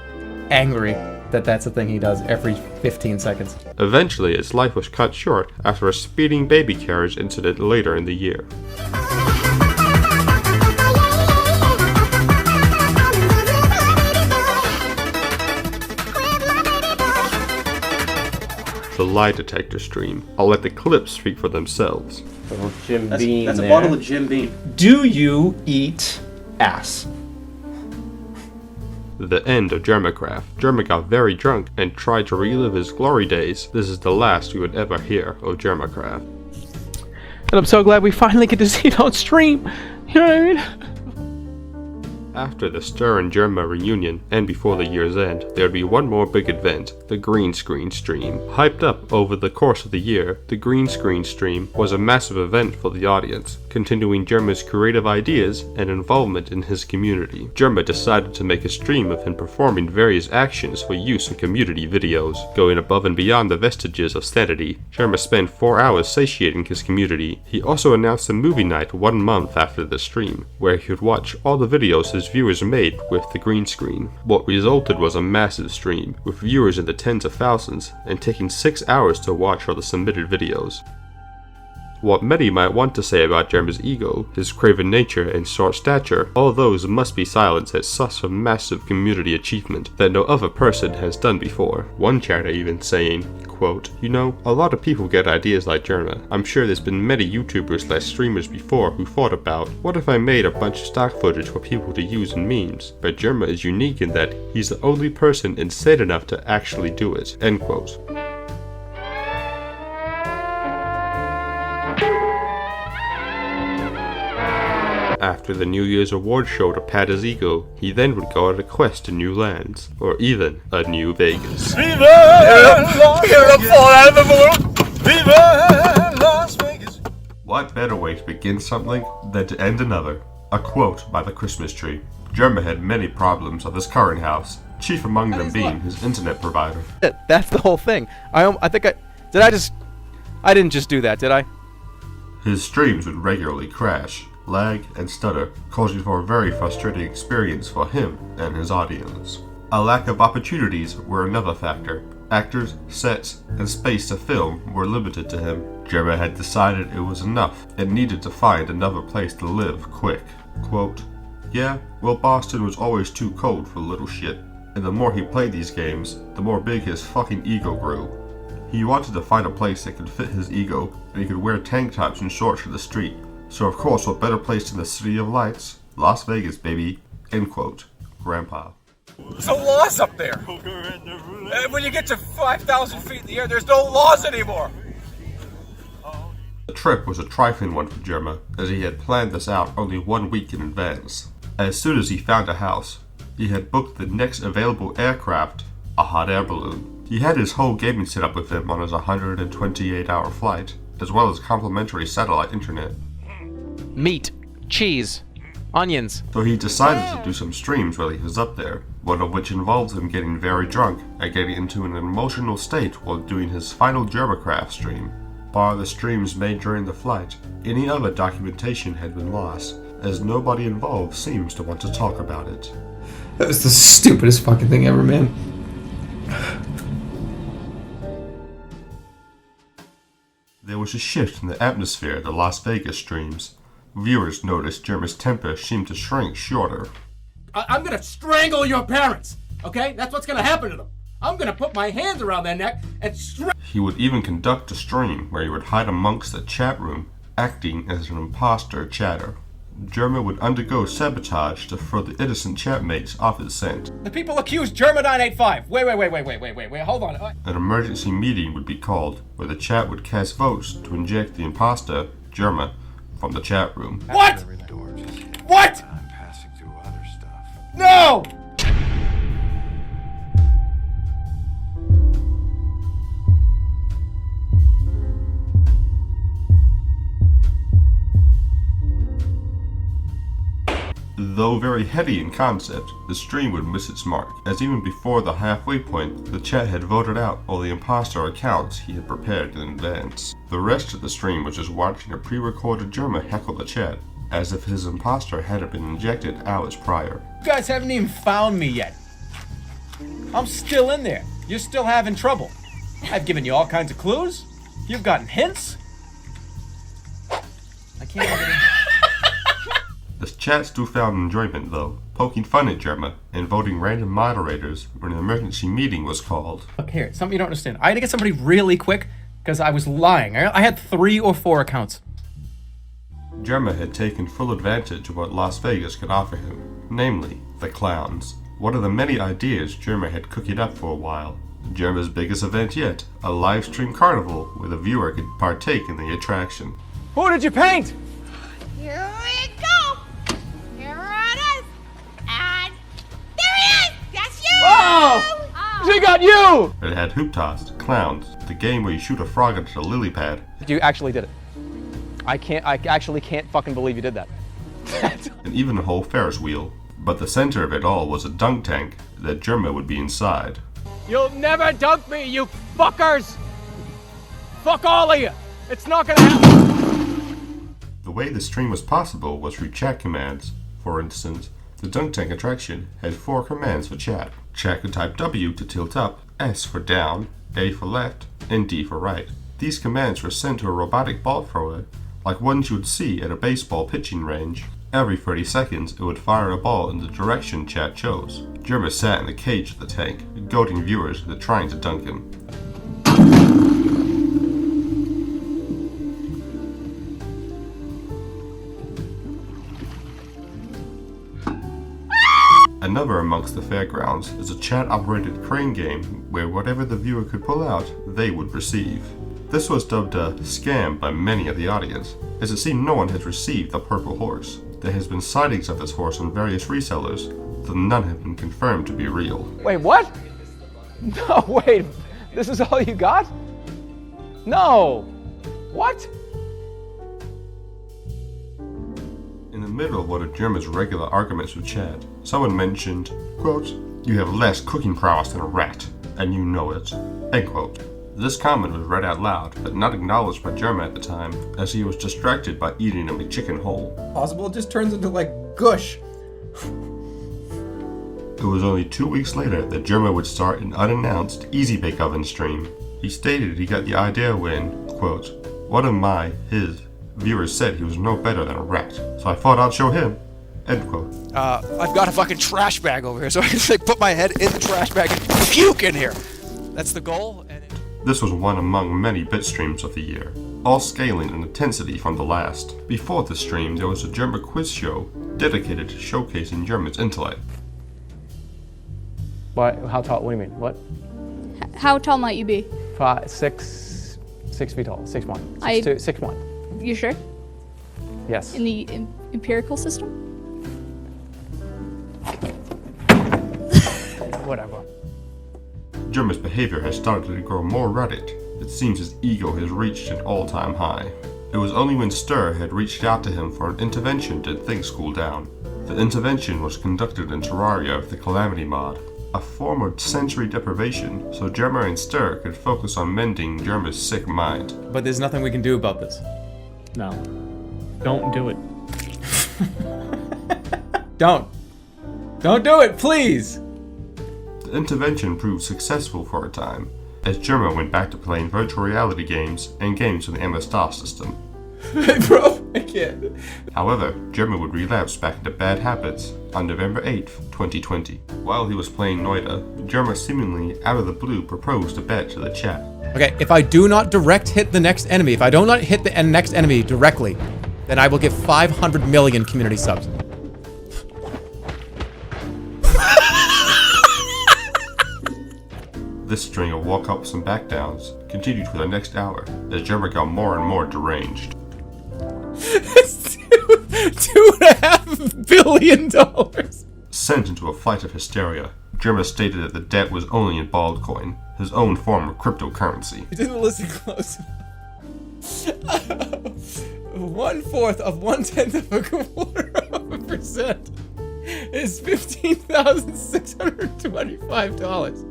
angry that that's a thing he does every 15 seconds. Eventually, his life was cut short after a speeding baby carriage incident later in the year. The lie detector stream. I'll let the clips speak for themselves. Jim Beam. That's a bottle of Jim Beam. Do you eat ass? The end of Jermacraft. Jerma got very drunk and tried to relive his glory days. This is the last we would ever hear of Jermacraft. And I'm so glad we finally get to see it on stream. You know what I mean? After the Stir and Jerma reunion, and before the year's end, there would be one more big event, the green screen stream. Hyped up over the course of the year, the green screen stream was a massive event for the audience, continuing Jerma's creative ideas and involvement in his community. Jerma decided to make a stream of him performing various actions for use in community videos. Going above and beyond the vestiges of sanity, Jerma spent 4 hours satiating his community. He also announced a movie night 1 month after the stream, where he would watch all the videos his viewers made with the green screen. What resulted was a massive stream, with viewers in the tens of thousands, and taking 6 hours to watch all the submitted videos. What many might want to say about Jerma's ego, his craven nature and short stature, all those must be silenced at such a massive community achievement that no other person has done before. One chatter even saying, quote, "You know, a lot of people get ideas like Jerma. I'm sure there's been many YouTubers / streamers before who thought about, what if I made a bunch of stock footage for people to use in memes? But Jerma is unique in that he's the only person insane enough to actually do it." End quote. After the New Year's award show to pat his ego, he then would go on a quest to new lands, or even a new Vegas. Viva Las Vegas! What better way to begin something than to end another? A quote by the Christmas tree. Jerma had many problems of his current house, chief among them being his internet provider. That's the whole thing. I didn't just do that, did I? His streams would regularly crash, lag, and stutter, causing for a very frustrating experience for him and his audience. A lack of opportunities were another factor. Actors, sets, and space to film were limited to him. Jerma had decided it was enough and needed to find another place to live quick. Quote, "Yeah, well, Boston was always too cold for little shit, and the more he played these games, the more big his fucking ego grew. He wanted to find a place that could fit his ego, and he could wear tank tops and shorts to the street. So of course, what better place than the City of Lights? Las Vegas, baby." End quote. Grandpa. There's no laws up there. And when you get to 5,000 feet in the air, there's no laws anymore. The trip was a trifling one for Jerma, as he had planned this out only 1 week in advance. As soon as he found a house, he had booked the next available aircraft, a hot air balloon. He had his whole gaming set up with him on his 128-hour flight, as well as complimentary satellite internet. Meat, cheese, onions. So he decided to do some streams while he was up there, one of which involved him getting very drunk and getting into an emotional state while doing his final Jermacraft stream. Bar the streams made during the flight, any other documentation had been lost, as nobody involved seems to want to talk about it. That was the stupidest fucking thing ever, man. There was a shift in the atmosphere of the Las Vegas streams. Viewers noticed Jerma's temper seemed to shrink shorter. I'm gonna strangle your parents, okay? That's what's gonna happen to them. I'm gonna put my hands around their neck and He would even conduct a stream where he would hide amongst the chat room, acting as an imposter chatter. Jerma would undergo sabotage to throw the innocent chatmates off his scent. The people accused Jerma985. Wait, hold on. An emergency meeting would be called, where the chat would cast votes to inject the imposter, Jerma, from the chat room. What? What? I'm passing through other stuff. No! Though very heady in concept, the stream would miss its mark, as even before the halfway point, the chat had voted out all the imposter accounts he had prepared in advance. The rest of the stream was just watching a pre-recorded Jerma heckle the chat, as if his imposter hadn't been injected hours prior. You guys haven't even found me yet. I'm still in there. You're still having trouble. I've given you all kinds of clues. You've gotten hints. I can't get in. The chat still found enjoyment though, poking fun at Jerma and voting random moderators when an emergency meeting was called. Look here, something you don't understand. I had to get somebody really quick because I was lying. I had 3 or 4 accounts. Jerma had taken full advantage of what Las Vegas could offer him, namely, the clowns. one of the many ideas Jerma had cooking up for a while. Jerma's biggest event yet, a live stream carnival where the viewer could partake in the attraction. Who did you paint? Here we go! Here it is! And there he is! That's you! Oh! She got you! It had hoop toss, clowns, the game where you shoot a frog into a lily pad. You actually did it. I actually can't fucking believe you did that. And even a whole Ferris wheel. But the center of it all was a dunk tank that Jerma would be inside. You'll never dunk me, you fuckers! Fuck all of you! It's not gonna happen! The way the stream was possible was through chat commands. For instance, the dunk tank attraction had 4 commands for chat. Chat could type W to tilt up, S for down, A for left, and D for right. These commands were sent to a robotic ball thrower, like ones you would see at a baseball pitching range. Every 30 seconds, it would fire a ball in the direction chat chose. Jerma sat in the cage of the tank, goading viewers into trying to dunk him. Another amongst the fairgrounds is a chat-operated crane game where whatever the viewer could pull out, they would receive. This was dubbed a scam by many of the audience, as it seemed no one had received the purple horse. There has been sightings of this horse on various resellers, though none have been confirmed to be real. Wait, what? No, wait. This is all you got? No. What? In the middle of one of Jerma's regular arguments with Chad, someone mentioned, quote, "You have less cooking prowess than a rat, and you know it," end quote. This comment was read out loud, but not acknowledged by Jerma at the time, as he was distracted by eating a McChicken whole. Possible it just turns into like gush. It was only 2 weeks later that Jerma would start an unannounced Easy Bake Oven stream. He stated he got the idea when, quote, "One of his viewers said he was no better than a rat, so I thought I'd show him," end quote. I've got a fucking trash bag over here, so I can like put my head in the trash bag and puke in here. That's the goal. This was one among many bit streams of the year, all scaling in intensity from the last. Before the stream, there was a Jerma quiz show dedicated to showcasing Jerma's intellect. What? How tall? What do you mean? What? How tall might you be? 6 feet tall. 6'1". 6'1". You sure? Yes. In the empirical system? Whatever. Jerma's behavior has started to grow more erratic. It seems his ego has reached an all-time high. It was only when Stir had reached out to him for an intervention did things cool down. The intervention was conducted in Terraria with the Calamity mod, a form of sensory deprivation, so Jerma and Stir could focus on mending Jerma's sick mind. But there's nothing we can do about this. No. Don't do it. Don't do it, please! The intervention proved successful for a time, as Jerma went back to playing virtual reality games and games with the MS-DOS system. Bro, I can't. However, Jerma would relapse back into bad habits on November 8th, 2020. While he was playing Noida, Jerma seemingly out of the blue proposed a bet to the chat. Okay, if I do not direct hit the next enemy, if I do not hit the next enemy directly, then I will give 500 million community subs. This string of walk-ups and back-downs continued for the next hour, as Jerma got more and more deranged. $2.5 billion! Sent into a flight of hysteria, Jerma stated that the debt was only in bald coin, his own form of cryptocurrency. You didn't listen close. 1/4 of 1/10 of 1/4% is $15,625.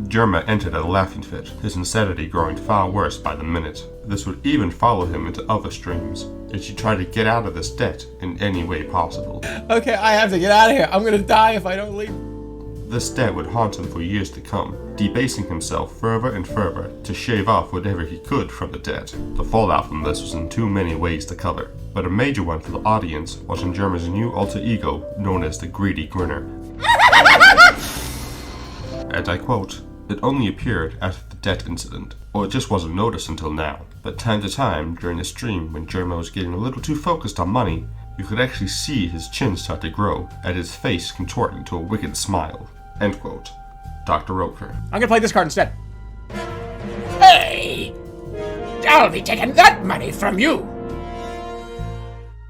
Jerma entered a laughing fit, his insanity growing far worse by the minute. This would even follow him into other streams, as he tried to get out of this debt in any way possible. Okay, I have to get out of here. I'm gonna die if I don't leave. This debt would haunt him for years to come, debasing himself further and further to shave off whatever he could from the debt. The fallout from this was in too many ways to cover, but a major one for the audience was in Jerma's new alter ego known as the Greedy Grinner. And I quote, "It only appeared after the debt incident, or it just wasn't noticed until now. But time to time, during the stream when Jerma was getting a little too focused on money, You could actually see his chin start to grow, and his face contort into a wicked smile. End quote. Dr. Oker. I'm gonna play this card instead. Hey! I'll be taking that money from you!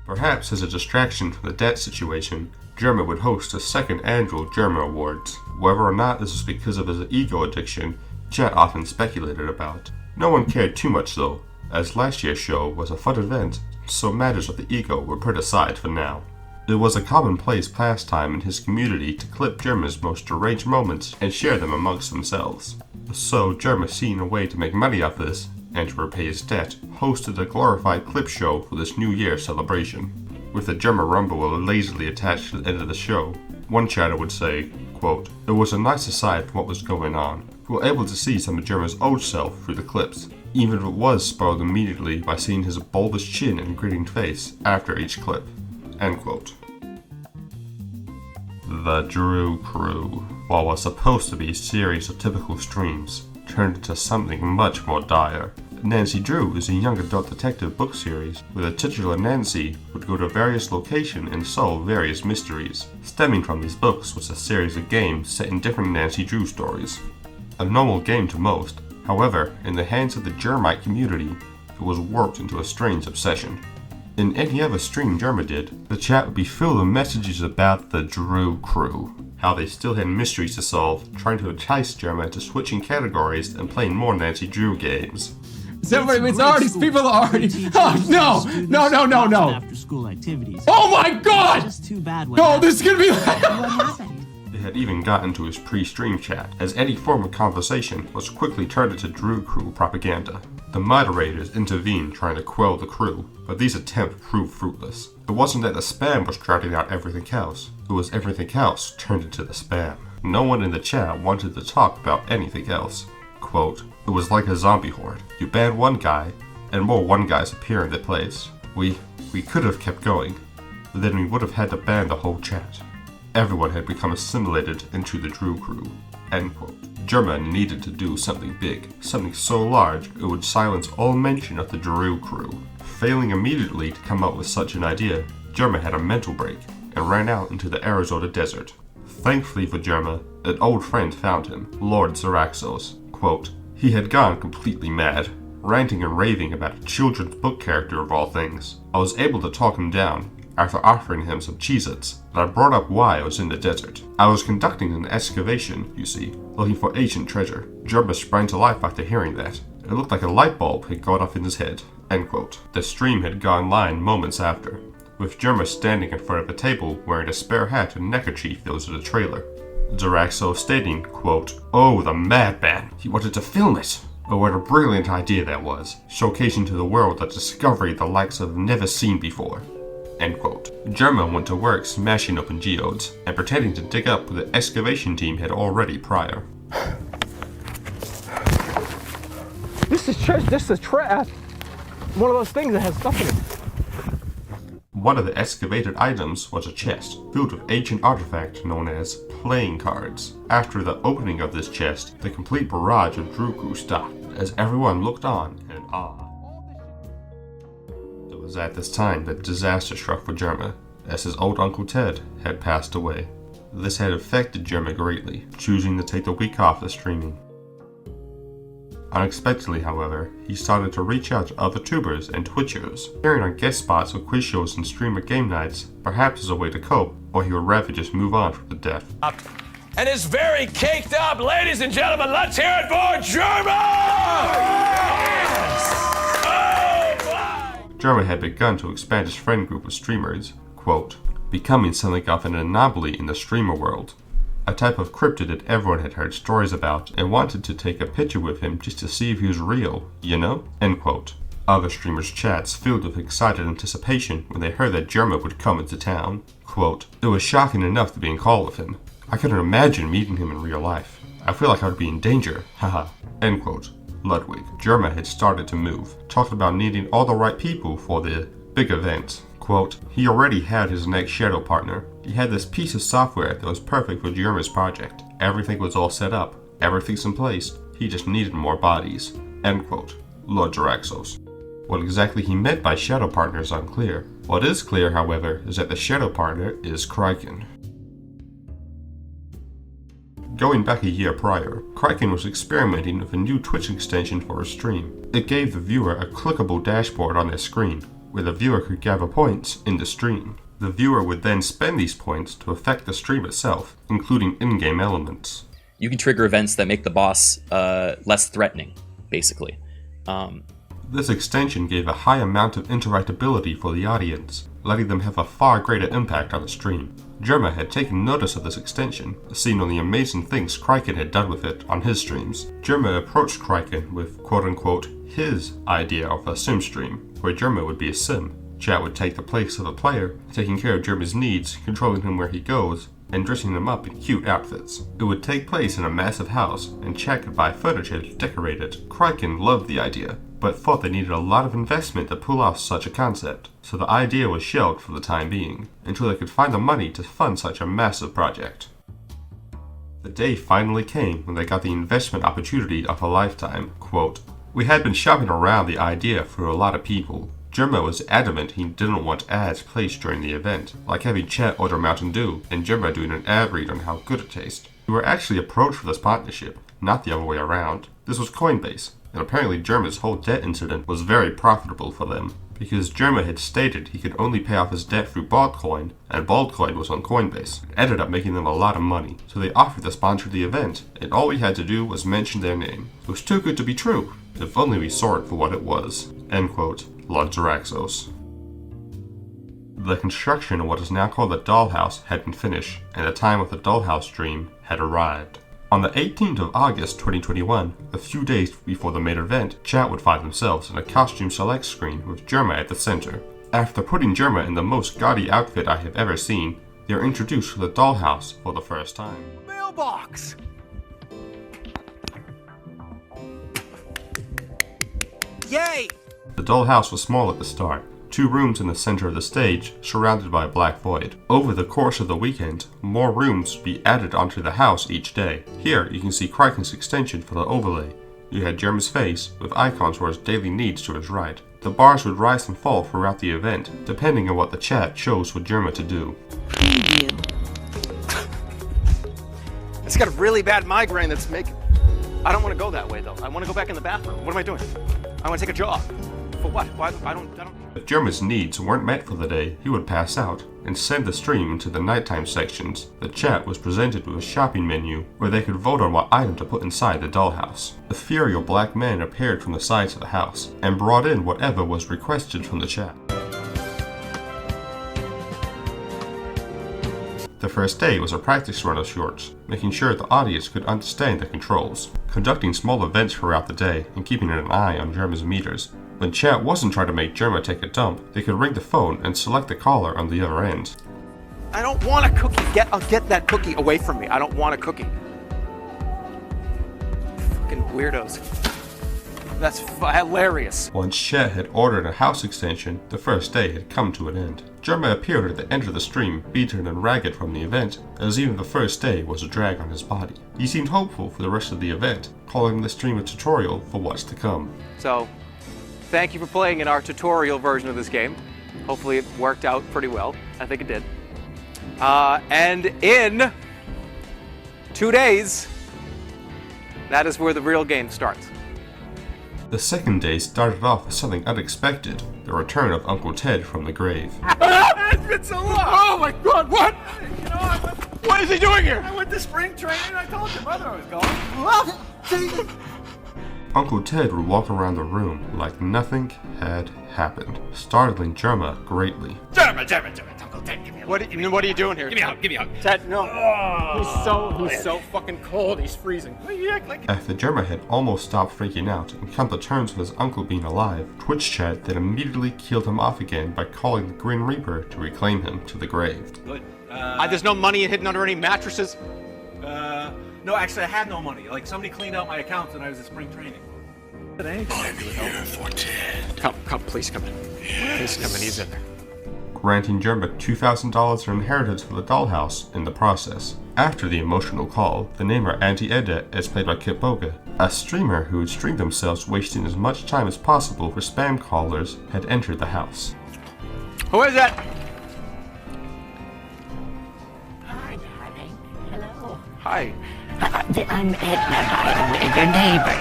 Perhaps as a distraction from the debt situation, Jerma would host a second annual Jerma Awards. Whether or not this was because of his ego addiction, chat often speculated about. No one cared too much though, as last year's show was a fun event, so matters of the ego were put aside for now. It was a commonplace pastime in his community to clip Jerma's most deranged moments and share them amongst themselves. So Jerma, seeing a way to make money off this, and to repay his debt, hosted a glorified clip show for this New Year celebration. With the Jerma Rumble lazily attached to the end of the show, one chatter would say, quote, "It was a nice aside from what was going on. We were able to see some of Jerma's old self through the clips, even if it was spoiled immediately by seeing his bulbous chin and grinning face after each clip." End quote. The Drew Crew, while was supposed to be a series of typical streams, turned into something much more dire. Nancy Drew is a young adult detective book series where the titular Nancy would go to various locations and solve various mysteries. Stemming from these books was a series of games set in different Nancy Drew stories. A normal game to most, however, in the hands of the Jermite community, it was warped into a strange obsession. In any other stream Jerma did, the chat would be filled with messages about the Drew Crew, how they still had mysteries to solve, trying to entice Jerma into switching categories and playing more Nancy Drew games. It's already, people are already, oh no. After school activities. Oh my god! Just too bad. No, this is gonna be like... What happened? It had even gotten to his pre-stream chat, as any form of conversation was quickly turned into Drew Crew propaganda. The moderators intervened trying to quell the crew, but these attempts proved fruitless. It wasn't that the spam was drowning out everything else, it was everything else turned into the spam. No one in the chat wanted to talk about anything else. Quote, "It was like a zombie horde. You ban one guy, and more one guys appear in their place. We could have kept going, but then we would have had to ban the whole chat. Everyone had become assimilated into the Drew Crew." End quote. Jerma needed to do something big, something so large it would silence all mention of the Drew Crew. Failing immediately to come up with such an idea, Jerma had a mental break and ran out into the Arizona desert. Thankfully for Jerma, an old friend found him, Lord Zaraxos. Quote, "He had gone completely mad, ranting and raving about a children's book character of all things. I was able to talk him down after offering him some Cheez-Its, and I brought up why I was in the desert. I was conducting an excavation, you see, looking for ancient treasure." Jerma sprang to life after hearing that. It looked like a light bulb had gone off in his head. End quote. The stream had gone live moments after, with Jerma standing in front of a table wearing a spare hat and neckerchief that was in the trailer. Zaraxo stating, quote, "Oh, the madman, he wanted to film it. Oh, what a brilliant idea that was, showcasing to the world a discovery the likes have never seen before." End quote. Jerma went to work smashing open geodes and pretending to dig up what the excavation team had already prior. This is trash. One of those things that has stuff in it. One of the excavated items was a chest filled with ancient artifact known as playing cards. After the opening of this chest, the complete barrage of Drew Crew stopped as everyone looked on in awe. It was at this time that disaster struck for Jerma, as his old Uncle Ted had passed away. This had affected Jerma greatly, choosing to take the week off of streaming. Unexpectedly, however, he started to reach out to other tubers and twitchers, appearing on guest spots with quiz shows and streamer game nights, perhaps as a way to cope, or he would rather just move on from the death. And it's very caked up, ladies and gentlemen, let's hear it for Jerma! Jerma had begun to expand his friend group of streamers, quote, becoming something of an anomaly in the streamer world. A type of cryptid that everyone had heard stories about and wanted to take a picture with him just to see if he was real, you know? End quote. Other streamers' chats filled with excited anticipation when they heard that Jerma would come into town. Quote, "It was shocking enough to be in call with him. I couldn't imagine meeting him in real life. I feel like I would be in danger, haha." End quote. Ludwig, Jerma had started to move, talking about needing all the right people for the big event. Quote, "He already had his next shadow partner. He had this piece of software that was perfect for Jerma's project. Everything was all set up. Everything's in place. He just needed more bodies." End quote. Lord Jaraxos. What exactly he meant by shadow partner is unclear. What is clear, however, is that the shadow partner is Kraken. Going back a year prior, Kraken was experimenting with a new Twitch extension for his stream. It gave the viewer a clickable dashboard on their screen, where the viewer could gather points in the stream. The viewer would then spend these points to affect the stream itself, including in-game elements. You can trigger events that make the boss less threatening, basically. This extension gave a high amount of interactability for the audience, letting them have a far greater impact on the stream. Jerma had taken notice of this extension, seeing on the amazing things Kraken had done with it on his streams. Jerma approached Kraken with quote-unquote his idea of a sim stream, where Jerma would be a sim. Chat would take the place of a player, taking care of Jerma's needs, controlling him where he goes, and dressing him up in cute outfits. It would take place in a massive house, and Chat could buy furniture to decorate it. Kraken loved the idea, but thought they needed a lot of investment to pull off such a concept, so the idea was shelved for the time being, until they could find the money to fund such a massive project. The day finally came when they got the investment opportunity of a lifetime. Quote, "We had been shopping around the idea for a lot of people. Jerma was adamant he didn't want ads placed during the event, like having Chat order Mountain Dew and Jerma doing an ad read on how good it tastes. We were actually approached for this partnership, not the other way around. This was Coinbase, and apparently Jerma's whole debt incident was very profitable for them, because Jerma had stated he could only pay off his debt through Baldcoin, and Baldcoin was on Coinbase. It ended up making them a lot of money, so they offered to sponsor the event, and all we had to do was mention their name. It was too good to be true, if only we saw it for what it was." End quote. Lodzeraxos. The construction of what is now called the Dollhouse had been finished, and the time of the Dollhouse stream had arrived. On the 18th of August 2021, a few days before the main event, Chat would find themselves in a costume select screen with Jerma at the center. After putting Jerma in the most gaudy outfit I have ever seen, they are introduced to the Dollhouse for the first time. Mailbox! Yay! The Dollhouse was small at the start, 2 rooms in the center of the stage, surrounded by a black void. Over the course of the weekend, more rooms would be added onto the house each day. Here, you can see Kraken's extension for the overlay. You had Jerma's face, with icons for his daily needs to his right. The bars would rise and fall throughout the event, depending on what the chat chose for Jerma to do. I just got a really bad migraine that's making... I don't want to go that way, though. I want to go back in the bathroom. What am I doing? I want to take a jog. For what? Why? I don't... If Jerma's needs weren't met for the day, he would pass out and send the stream into the nighttime sections. The chat was presented with a shopping menu where they could vote on what item to put inside the dollhouse. Ethereal black men appeared from the sides of the house and brought in whatever was requested from the chat. The first day was a practice run of sorts, making sure the audience could understand the controls, conducting small events throughout the day and keeping an eye on Jerma's meters. When chat wasn't trying to make Jerma take a dump, they could ring the phone and select the caller on the other end. I don't want a cookie. Get that cookie away from me. I don't want a cookie. Fucking weirdos. That's hilarious. Once chat had ordered a house extension, the first day had come to an end. Jerma appeared at the end of the stream, beaten and ragged from the event, as even the first day was a drag on his body. He seemed hopeful for the rest of the event, calling the stream a tutorial for what's to come. So, thank you for playing in our tutorial version of this game. Hopefully it worked out pretty well. I think it did. And in 2 days, that is where the real game starts. The second day started off with something unexpected, the return of Uncle Ted from the grave. It's been so long! Oh my god, what? You know, What is he doing here? I went to spring training. I told your mother I was going. Uncle Ted would walk around the room like nothing had happened, startling Jerma greatly. Jerma, Uncle Ted, give me a hug. What are you doing here? Give me a hug. Ted, no. He's so fucking cold. He's freezing. You act like... After Jerma had almost stopped freaking out and come to terms with his uncle being alive, Twitch chat then immediately killed him off again by calling the Grim Reaper to reclaim him to the grave. Good. There's no money hidden under any mattresses? No, actually, I had no money. Like, somebody cleaned out my accounts when I was at spring training. I'm here for Ted. Come, please come in. Please come in, he's in there. Granting Jerma $2,000 in inheritance for the dollhouse in the process. After the emotional call, the namer Auntie Edette, as played by Kip Boga, A streamer who had streamed themselves wasting as much time as possible for spam callers had entered the house. Who is that? Hi, darling. Hello. Hi. I'm Edna, by the way, your neighbor.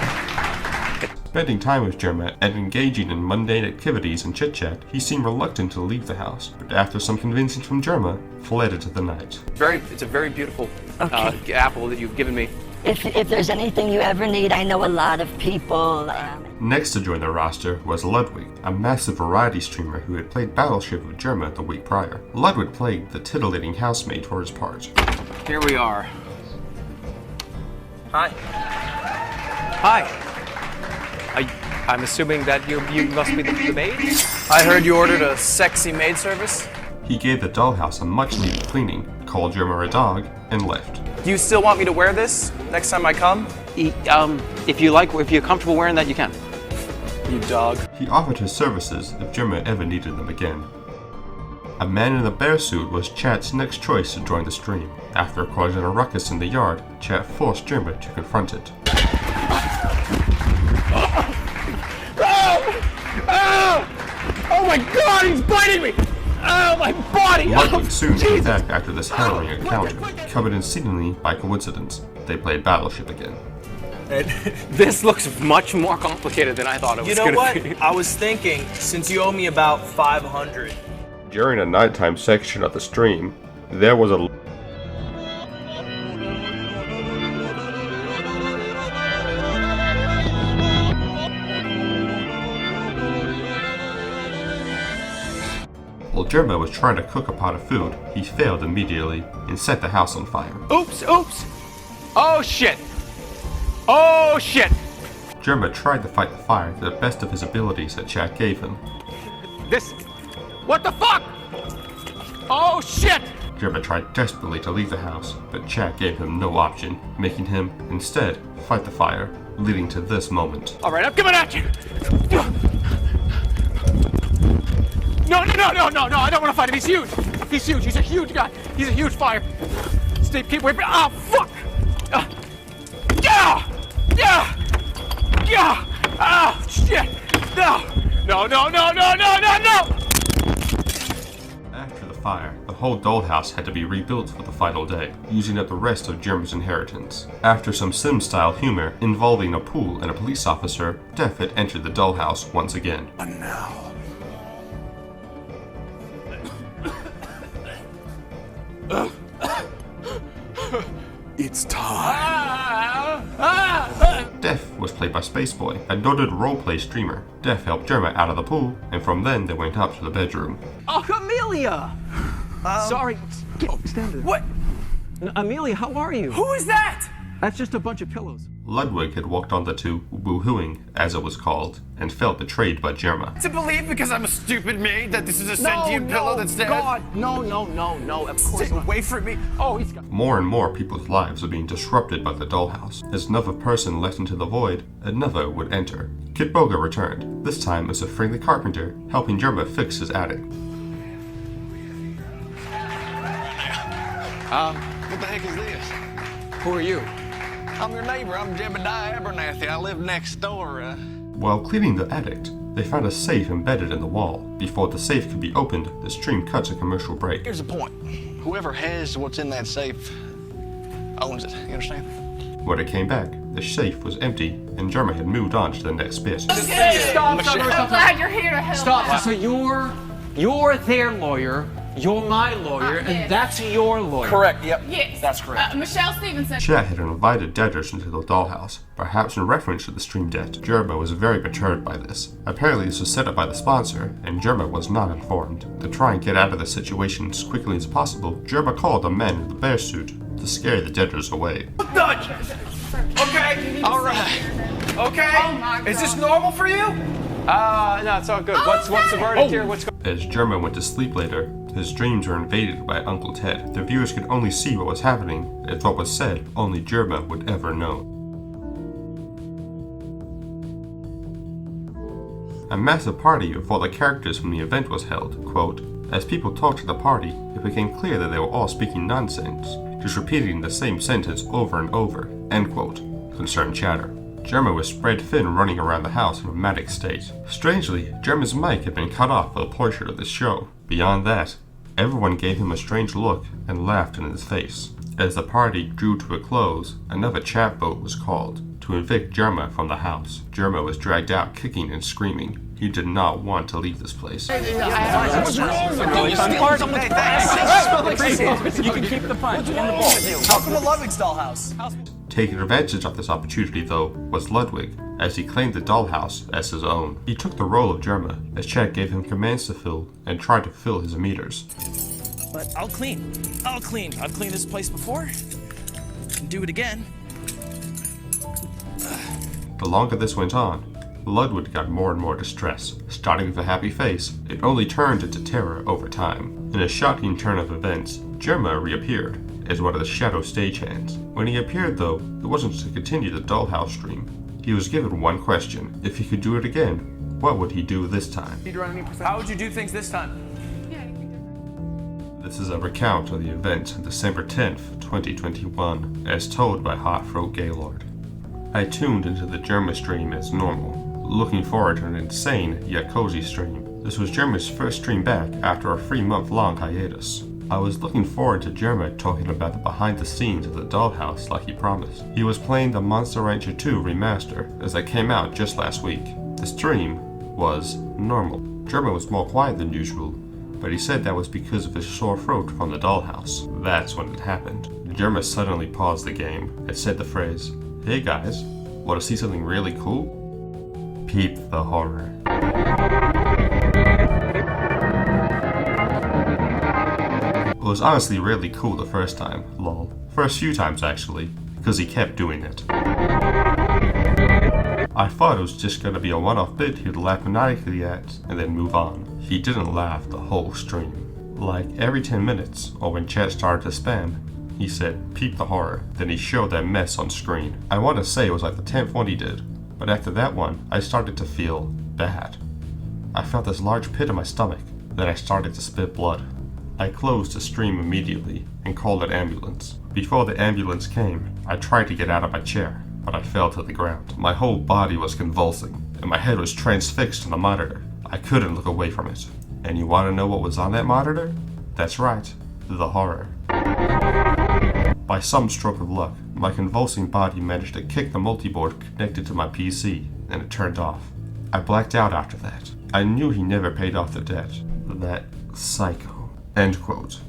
Spending time with Jerma and engaging in mundane activities and chit-chat, he seemed reluctant to leave the house, but after some convincing from Jerma, fled into the night. It's a very beautiful apple that you've given me. If there's anything you ever need, I know a lot of people. Next to join the roster was Ludwig, a massive variety streamer who had played Battleship with Jerma the week prior. Ludwig played the titillating housemate for his part. Here we are. Hi. Hi. I'm assuming that you must be the maid? I heard you ordered a sexy maid service. He gave the dollhouse a much-needed cleaning, called Jerma a dog, and left. Do you still want me to wear this next time I come? If you're comfortable wearing that, you can. You dog. He offered his services if Jerma ever needed them again. A man in a bear suit was Chat's next choice to join the stream. After causing a ruckus in the yard, Chat forced Jerma to confront it. Oh my god, he's biting me! Oh, my body! Ludwig soon came back after this harrowing encounter, covered in seemingly by coincidence. They played Battleship again. This looks much more complicated than I thought it was going to be. be. You know what? I was thinking, since you owe me about 500. During a nighttime section of the stream, there was a While Jerma was trying to cook a pot of food, he failed immediately and set the house on fire. Oops! Oh shit! Oh shit! Jerma tried to fight the fire to the best of his abilities that Chat gave him. What the fuck? Oh shit! Jerma tried desperately to leave the house, but Chat gave him no option, making him, instead, fight the fire, leading to this moment. Alright, I'm coming at you! No, I don't want to fight him. He's huge. He's a huge guy. He's a huge fire. Steve, keep away from me. Oh, fuck. Oh, shit. No. After the fire, the whole dollhouse had to be rebuilt for the final day, using up the rest of Jerma's inheritance. After some Sim-style humor involving a pool and a police officer, Death had entered the dollhouse once again. And now. It's time. Def was played by Spaceboy, a noted roleplay streamer. Def helped Jerma out of the pool, and from then they went up to the bedroom. Oh, Amelia! Sorry. Stand there. What? Amelia, how are you? Who is that? That's just a bunch of pillows. Ludwig had walked on the two woohooing, as it was called, and felt betrayed by Jerma. To believe because I'm a stupid maid that this is a sentient pillow that's dead? God, no, of course Stay away from me. Oh, he's got... More and more people's lives were being disrupted by the dollhouse. As another person left into the void, another would enter. Kid Boga returned, this time as a friendly carpenter, helping Jerma fix his attic. What the heck is this? Who are you? I'm your neighbor. I'm Jebediah Abernathy. I live next door. While cleaning the attic, they found a safe embedded in the wall. Before the safe could be opened, the stream cut to commercial break. Here's the point. Whoever has what's in that safe owns it. You understand? When it came back, the safe was empty, and Jerma had moved on to the next bit. Stop. I'm glad you're here to help. Stop. So you're their lawyer, you're my lawyer, and yes. that's your lawyer. Correct, yep. Yes. That's correct. Michelle Stevenson. Chat had invited debtors into the dollhouse, perhaps in reference to the stream debt. Jerma was very perturbed by this. Apparently this was set up by the sponsor, and Jerma was not informed. To try and get out of the situation as quickly as possible, Jerma called a man in the bear suit to scare the debtors away. Done! Okay, alright. Okay, Oh my God. is this normal for you? No, it's all good. What's the verdict here? What's going As Jerma went to sleep later, his dreams were invaded by Uncle Ted. The viewers could only see what was happening, if what was said only Jerma would ever know. A massive party of all the characters from the event was held. Quote, as people talked to the party, it became clear that they were all speaking nonsense, just repeating the same sentence over and over, end quote, concerned chatter. Jerma was spread thin running around the house in a manic state. Strangely, Jerma's mic had been cut off for a portion of the show. Beyond that, everyone gave him a strange look and laughed in his face. As the party drew to a close, another chat vote was called to evict Jerma from the house. Jerma was dragged out kicking and screaming. He did not want to leave this place. You can keep the punch and the ball. How come the Ludwig's Dollhouse? Taking advantage of this opportunity, though, was Ludwig, as he claimed the Dollhouse as his own. He took the role of Jerma, as Chad gave him commands to fill and tried to fill his meters. But I'll clean. I've cleaned this place before. Can do it again. The longer this went on, Ludwig got more and more distressed. Starting with a happy face, it only turned into terror over time. In a shocking turn of events, Jerma reappeared as one of the shadow stagehands. When he appeared, though, it wasn't to continue the Dollhouse stream. He was given one question. If he could do it again, what would he do this time? How would you do things this time? This is a recount of the events on December 10th, 2021, as told by Heartthroat Gaylord. I tuned into the Jerma stream as normal, looking forward to an insane yet cozy stream. This was Jerma's first stream back after a 3-month-long hiatus. I was looking forward to Jerma talking about the behind the scenes of the Dollhouse like he promised. He was playing the Monster Rancher 2 remaster as it came out just last week. The stream was normal. Jerma was more quiet than usual, but he said that was because of his sore throat from the Dollhouse. That's when it happened. Jerma suddenly paused the game and said the phrase, "Hey guys, want to see something really cool?" Peep the horror. It was honestly really cool the first time, lol. First few times actually, because he kept doing it. I thought it was just gonna be a one-off bit he'd laugh maniacally at and then move on. He didn't laugh the whole stream. Like every 10 minutes, or when chat started to spam, he said, "Peep the horror," then he showed that mess on screen. I want to say it was like the 10th one he did, but after that one, I started to feel bad. I felt this large pit in my stomach, then I started to spit blood. I closed the stream immediately and called an ambulance. Before the ambulance came, I tried to get out of my chair, but I fell to the ground. My whole body was convulsing, and my head was transfixed on the monitor. I couldn't look away from it. And you want to know what was on that monitor? That's right, the horror. By some stroke of luck, my convulsing body managed to kick the multiboard connected to my PC, and it turned off. I blacked out after that. I knew he never paid off the debt. That psycho. End quote.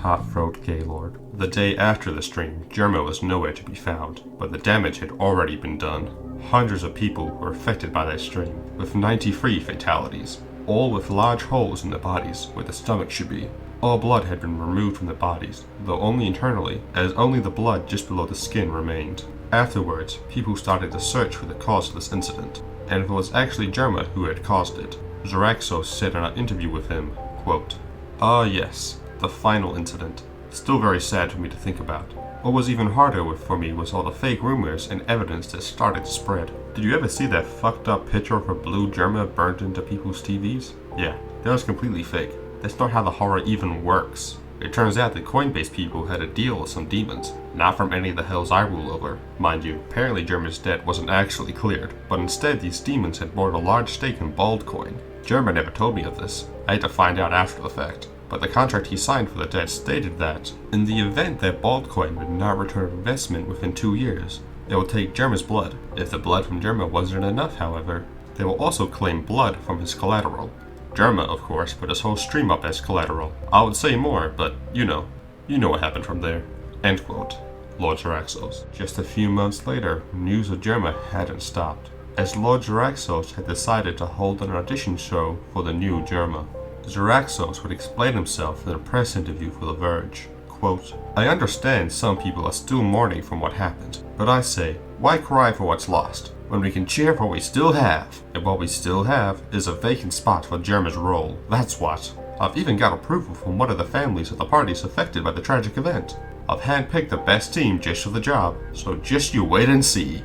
Heartthroat Gaylord. The day after the stream, Jerma was nowhere to be found, but the damage had already been done. Hundreds of people were affected by that stream, with 93 fatalities, all with large holes in the bodies where the stomach should be. All blood had been removed from the bodies, though only internally, as only the blood just below the skin remained. Afterwards, people started to search for the cause of this incident, and it was actually Jerma who had caused it. Xeraxos said in an interview with him, quote, "Ah yes, the final incident. Still very sad for me to think about. What was even harder for me was all the fake rumors and evidence that started to spread. Did you ever see that fucked up picture of a blue Jerma burned into people's TVs? Yeah, that was completely fake. That's not how the horror even works. It turns out that Coinbase people had a deal with some demons, not from any of the hells I rule over. Mind you, apparently Jerma's debt wasn't actually cleared, but instead these demons had bought a large stake in Baldcoin. Jerma never told me of this. I had to find out after the fact. But the contract he signed for the debt stated that, in the event that Baldcoin would not return investment within 2 years, they will take Jerma's blood. If the blood from Jerma wasn't enough, however, they will also claim blood from his collateral. Jerma, of course, put his whole stream up as collateral. I would say more, but you know what happened from there. End quote. Lord Xeraxos. Just a few months later, news of Jerma hadn't stopped, as Lord Xeraxos had decided to hold an audition show for the new Jerma. Xeraxos would explain himself in a press interview for The Verge. Quote, "I understand some people are still mourning from what happened, but I say, why cry for what's lost, when we can cheer for what we still have? And what we still have is a vacant spot for Jerma's role. That's what. I've even got approval from one of the families of the parties affected by the tragic event. I've handpicked the best team just for the job, so just you wait and see."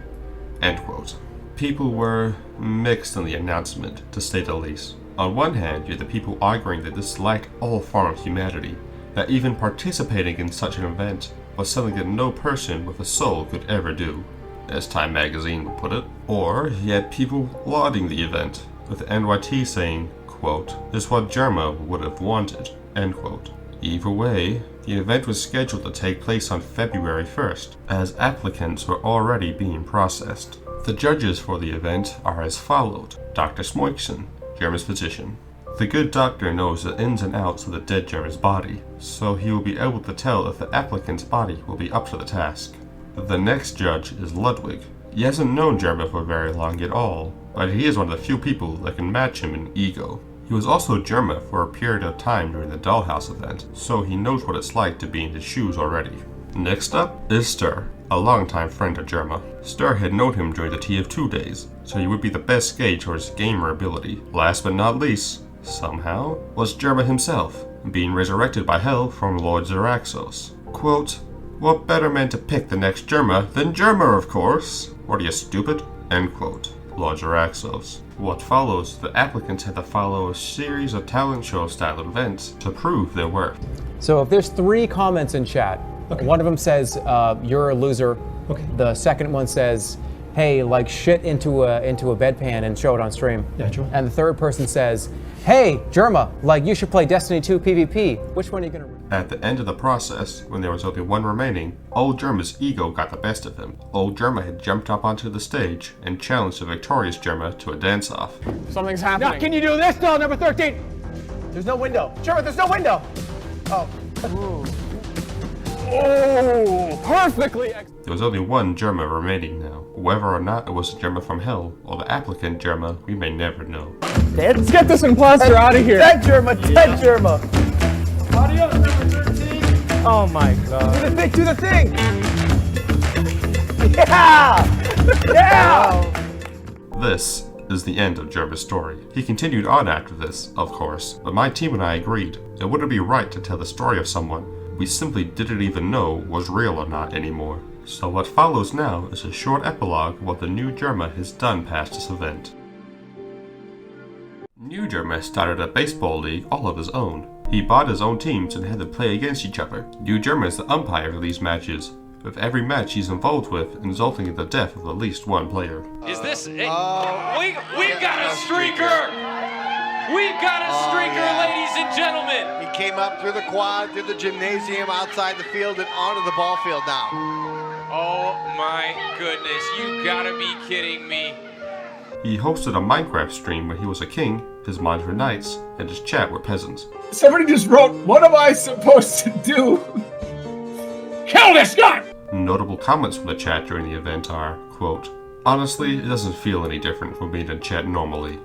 End quote. People were mixed on the announcement, to say the least. On one hand, you had the people arguing that this lacked all form of humanity, that even participating in such an event was something that no person with a soul could ever do. as Time magazine would put it, or he had people lauding the event, with NYT saying, quote, "This is what Jerma would have wanted," end quote. Either way, the event was scheduled to take place on February 1st, as applicants were already being processed. The judges for the event are as followed. Dr. Smoikson, Jerma's physician. The good doctor knows the ins and outs of the dead Jerma's body, so he will be able to tell if the applicant's body will be up to the task. The next judge is Ludwig. He hasn't known Jerma for very long at all, but he is one of the few people that can match him in ego. He was also Jerma for a period of time during the Dollhouse event, so he knows what it's like to be in his shoes already. Next up is Stir, a longtime friend of Jerma. Stir had known him during the TF2 days, so he would be the best gauge for his gamer ability. Last but not least, somehow, was Jerma himself, being resurrected by hell from Lord Xeraxos. Quote, "What better man to pick the next Jerma than Jerma, of course? What are you, stupid?" End quote. Lord Xeraxos. What follows, the applicants had to follow a series of talent show style events to prove their worth. So if there's 3 comments in chat, one of them says, "You're a loser." Okay. The second one says, "Hey, like shit into a bedpan and show it on stream." Yeah, sure. And the third person says, "Hey, Jerma, like you should play Destiny 2 PvP. Which one are you gonna?" At the end of the process, when there was only one remaining, old Jerma's ego got the best of him. Old Jerma had jumped up onto the stage and challenged the victorious Jerma to a dance-off. Something's happening. Now, can you do this, doll number 13? There's no window. Jerma, there's no window. Oh. Oh, perfectly. There was only one Jerma remaining now. Whether or not it was the Jerma from hell or the applicant Jerma, we may never know. Let's get this imposter out of here. Dead Jerma, dead Jerma. Adios, number 13. Oh my god. Do the thing, do the thing. Yeah! Yeah! This is the end of Jerma's story. He continued on after this, of course, but my team and I agreed it wouldn't be right to tell the story of someone we simply didn't even know was real or not anymore. So what follows now is a short epilogue of what the new Jerma has done past this event. New Jerma started a baseball league all of his own. He bought his own teams and had them play against each other. New Jerma is the umpire for these matches, with every match he's involved with resulting in the death of at least one player. Is this it? We've got a streaker! We've got a streaker, ladies and gentlemen! He came up through the quad, through the gymnasium, outside the field, and onto the ball field now. Oh my goodness, you gotta be kidding me. He hosted a Minecraft stream where he was a king, his mods were knights, and his chat were peasants. Somebody just wrote, "What am I supposed to do?" Kill this guy! Notable comments from the chat during the event are, quote, "Honestly, it doesn't feel any different from being in chat normally,"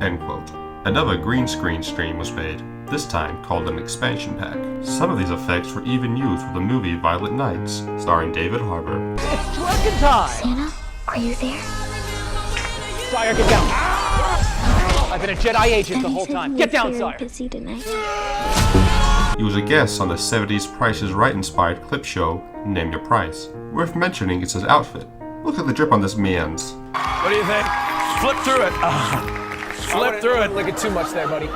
end quote. Another green screen stream was made, this time called an expansion pack. Some of these effects were even used for the movie Violent Nights, starring David Harbour. It's trucking time! Santa, are you there? Sire, get down! I've been a Jedi agent the whole time. Get down, Sire! Busy tonight. He was a guest on the 70s Price is Right inspired clip show, Name Your Price. Worth mentioning is his outfit. Look at the drip on this man's. What do you think? Flip through it. Flip through it. Look at too much there, buddy.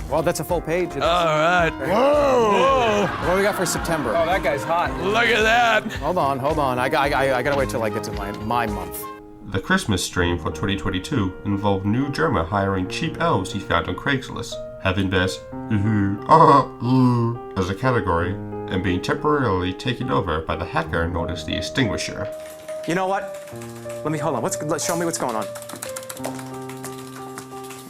Well, that's a full page. All right. Whoa! What do we got for September? Oh, that guy's hot. Look at that. Hold on. I gotta wait till I get to my month. The Christmas stream for 2022 involved new Jerma hiring cheap elves he found on Craigslist, having best as a category, and being temporarily taken over by the hacker known as the Extinguisher. You know what? Let me hold on. Show me what's going on.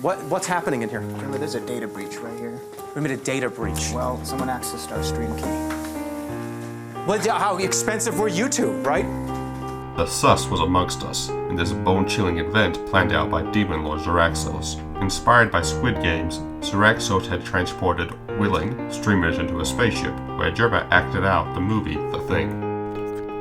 What's happening in here? Remember, there's a data breach right here. We made a data breach. Well, someone accessed our stream key. Well, how expensive were you two, right? The sus was amongst us in this bone-chilling event planned out by Demon Lord Xeraxos. Inspired by Squid Games, Xeraxos had transported willing streamers into a spaceship where Jerma acted out the movie The Thing.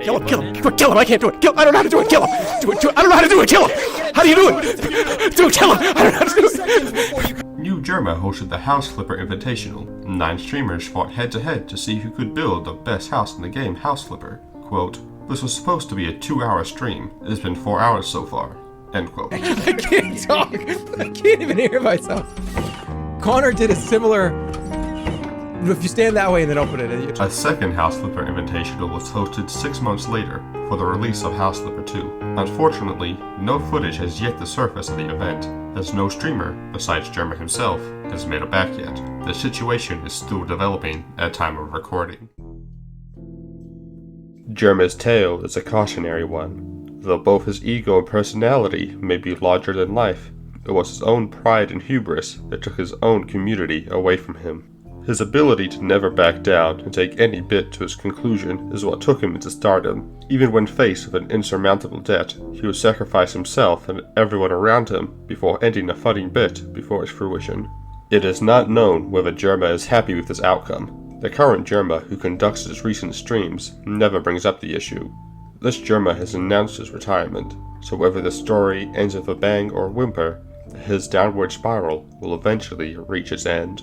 Kill him! Kill him! I can't do it! I don't know how to do it! Kill him! Do it! I don't know how to do it! Kill him! How do you do it? Kill him! I don't know how to do it! New Jerma hosted the House Flipper Invitational. 9 streamers fought head-to-head to see who could build the best house in the game, House Flipper. Quote, "This was supposed to be a 2-hour stream. It's been 4 hours so far." End quote. I can't talk. I can't even hear myself. Connor did a similar If you stand that way and then open it. A second House Flipper Invitational was hosted 6 months later for the release of House Flipper 2. Unfortunately, no footage has yet to surface of the event, as no streamer, besides Jerma himself, has made it back yet. The situation is still developing at time of recording. Jerma's tale is a cautionary one. Though both his ego and personality may be larger than life, it was his own pride and hubris that took his own community away from him. His ability to never back down and take any bit to his conclusion is what took him into stardom. Even when faced with an insurmountable debt, he would sacrifice himself and everyone around him before ending a funny bit before its fruition. It is not known whether Jerma is happy with this outcome. The current Jerma who conducts his recent streams never brings up the issue. This Jerma has announced his retirement, so whether the story ends with a bang or whimper, his downward spiral will eventually reach its end.